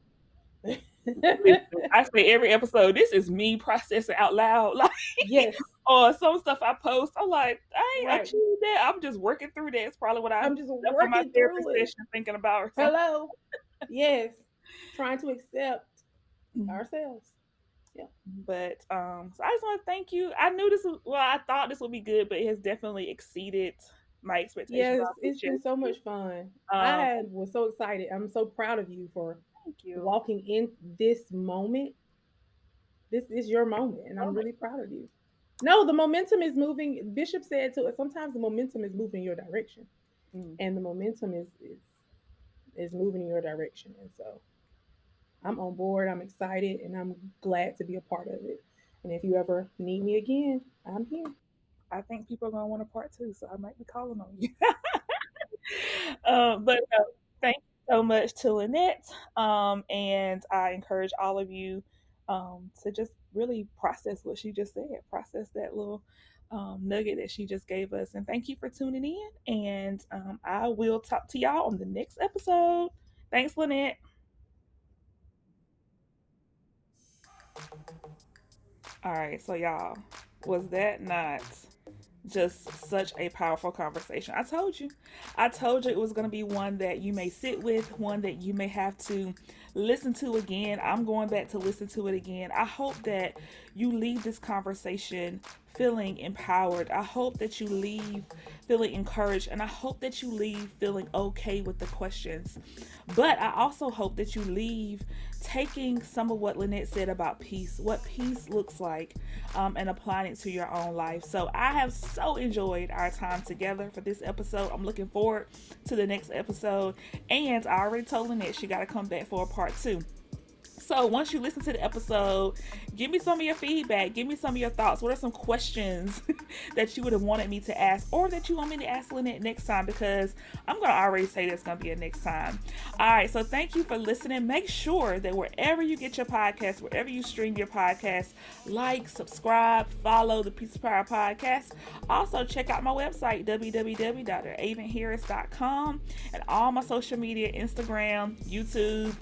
Listen, I say every episode, this is me processing out loud. Like, Yes. or some stuff I post, I'm like, I ain't Right. achieved that. I'm just working through that. It's probably what I I'm just left on my working therapy through it. session thinking about or something. Hello. Yes. Trying to accept Mm. ourselves. Yeah. But so I just want to thank you. I knew this was, well, I thought this would be good, but it has definitely exceeded my expectations. Yes, I it's appreciate been so you. much fun. Um, Was so excited. I'm so proud of you for thank you. walking in this moment. This is your moment, and Oh I'm my, really proud of you. No, the momentum is moving. Bishop said to us, sometimes the momentum is moving your direction, mm, and the momentum is moving in your direction. And so I'm on board. I'm excited, and I'm glad to be a part of it. And if you ever need me again, I'm here. I think people are gonna want a part two, so I might be calling on you. But thank you so much to Lynette. And I encourage all of you to just really process what she just said, process that little nugget that she just gave us. And thank you for tuning in. And I will talk to y'all on the next episode. Thanks, Lynette. All right, so y'all, was that not just such a powerful conversation? I told you it was going to be one that you may sit with, one that you may have to listen to again. I'm going back to listen to it again. I hope that you leave this conversation feeling empowered. I hope that you leave feeling encouraged, and I hope that you leave feeling okay with the questions. But I also hope that you leave taking some of what Lynette said about peace, what peace looks like, and applying it to your own life. So I have so enjoyed our time together for this episode. I'm looking forward to the next episode. And I already told Lynette she got to come back for a part two. So once you listen to the episode, give me some of your feedback. Give me some of your thoughts. What are some questions that you would have wanted me to ask, or that you want me to ask Lynette next time? Because I'm going to already say there's going to be a next time. All right. So thank you for listening. Make sure that wherever you get your podcast, wherever you stream your podcast, like, subscribe, follow the Peace of Power podcast. Also, check out my website, www.avonharris.com, and all my social media, Instagram, YouTube,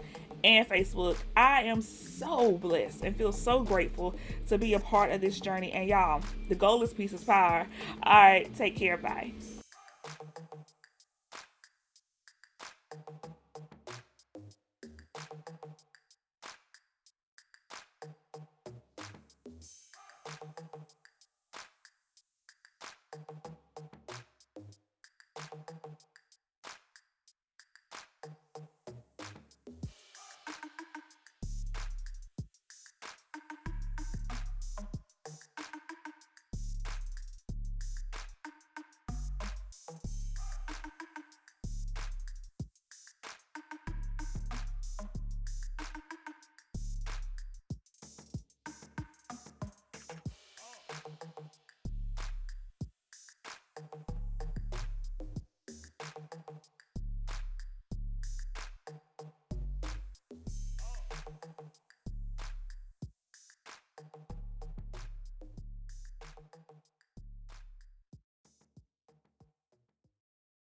and Facebook. I am so blessed and feel so grateful to be a part of this journey. And y'all, the goal is peace is power. All right, take care. Bye.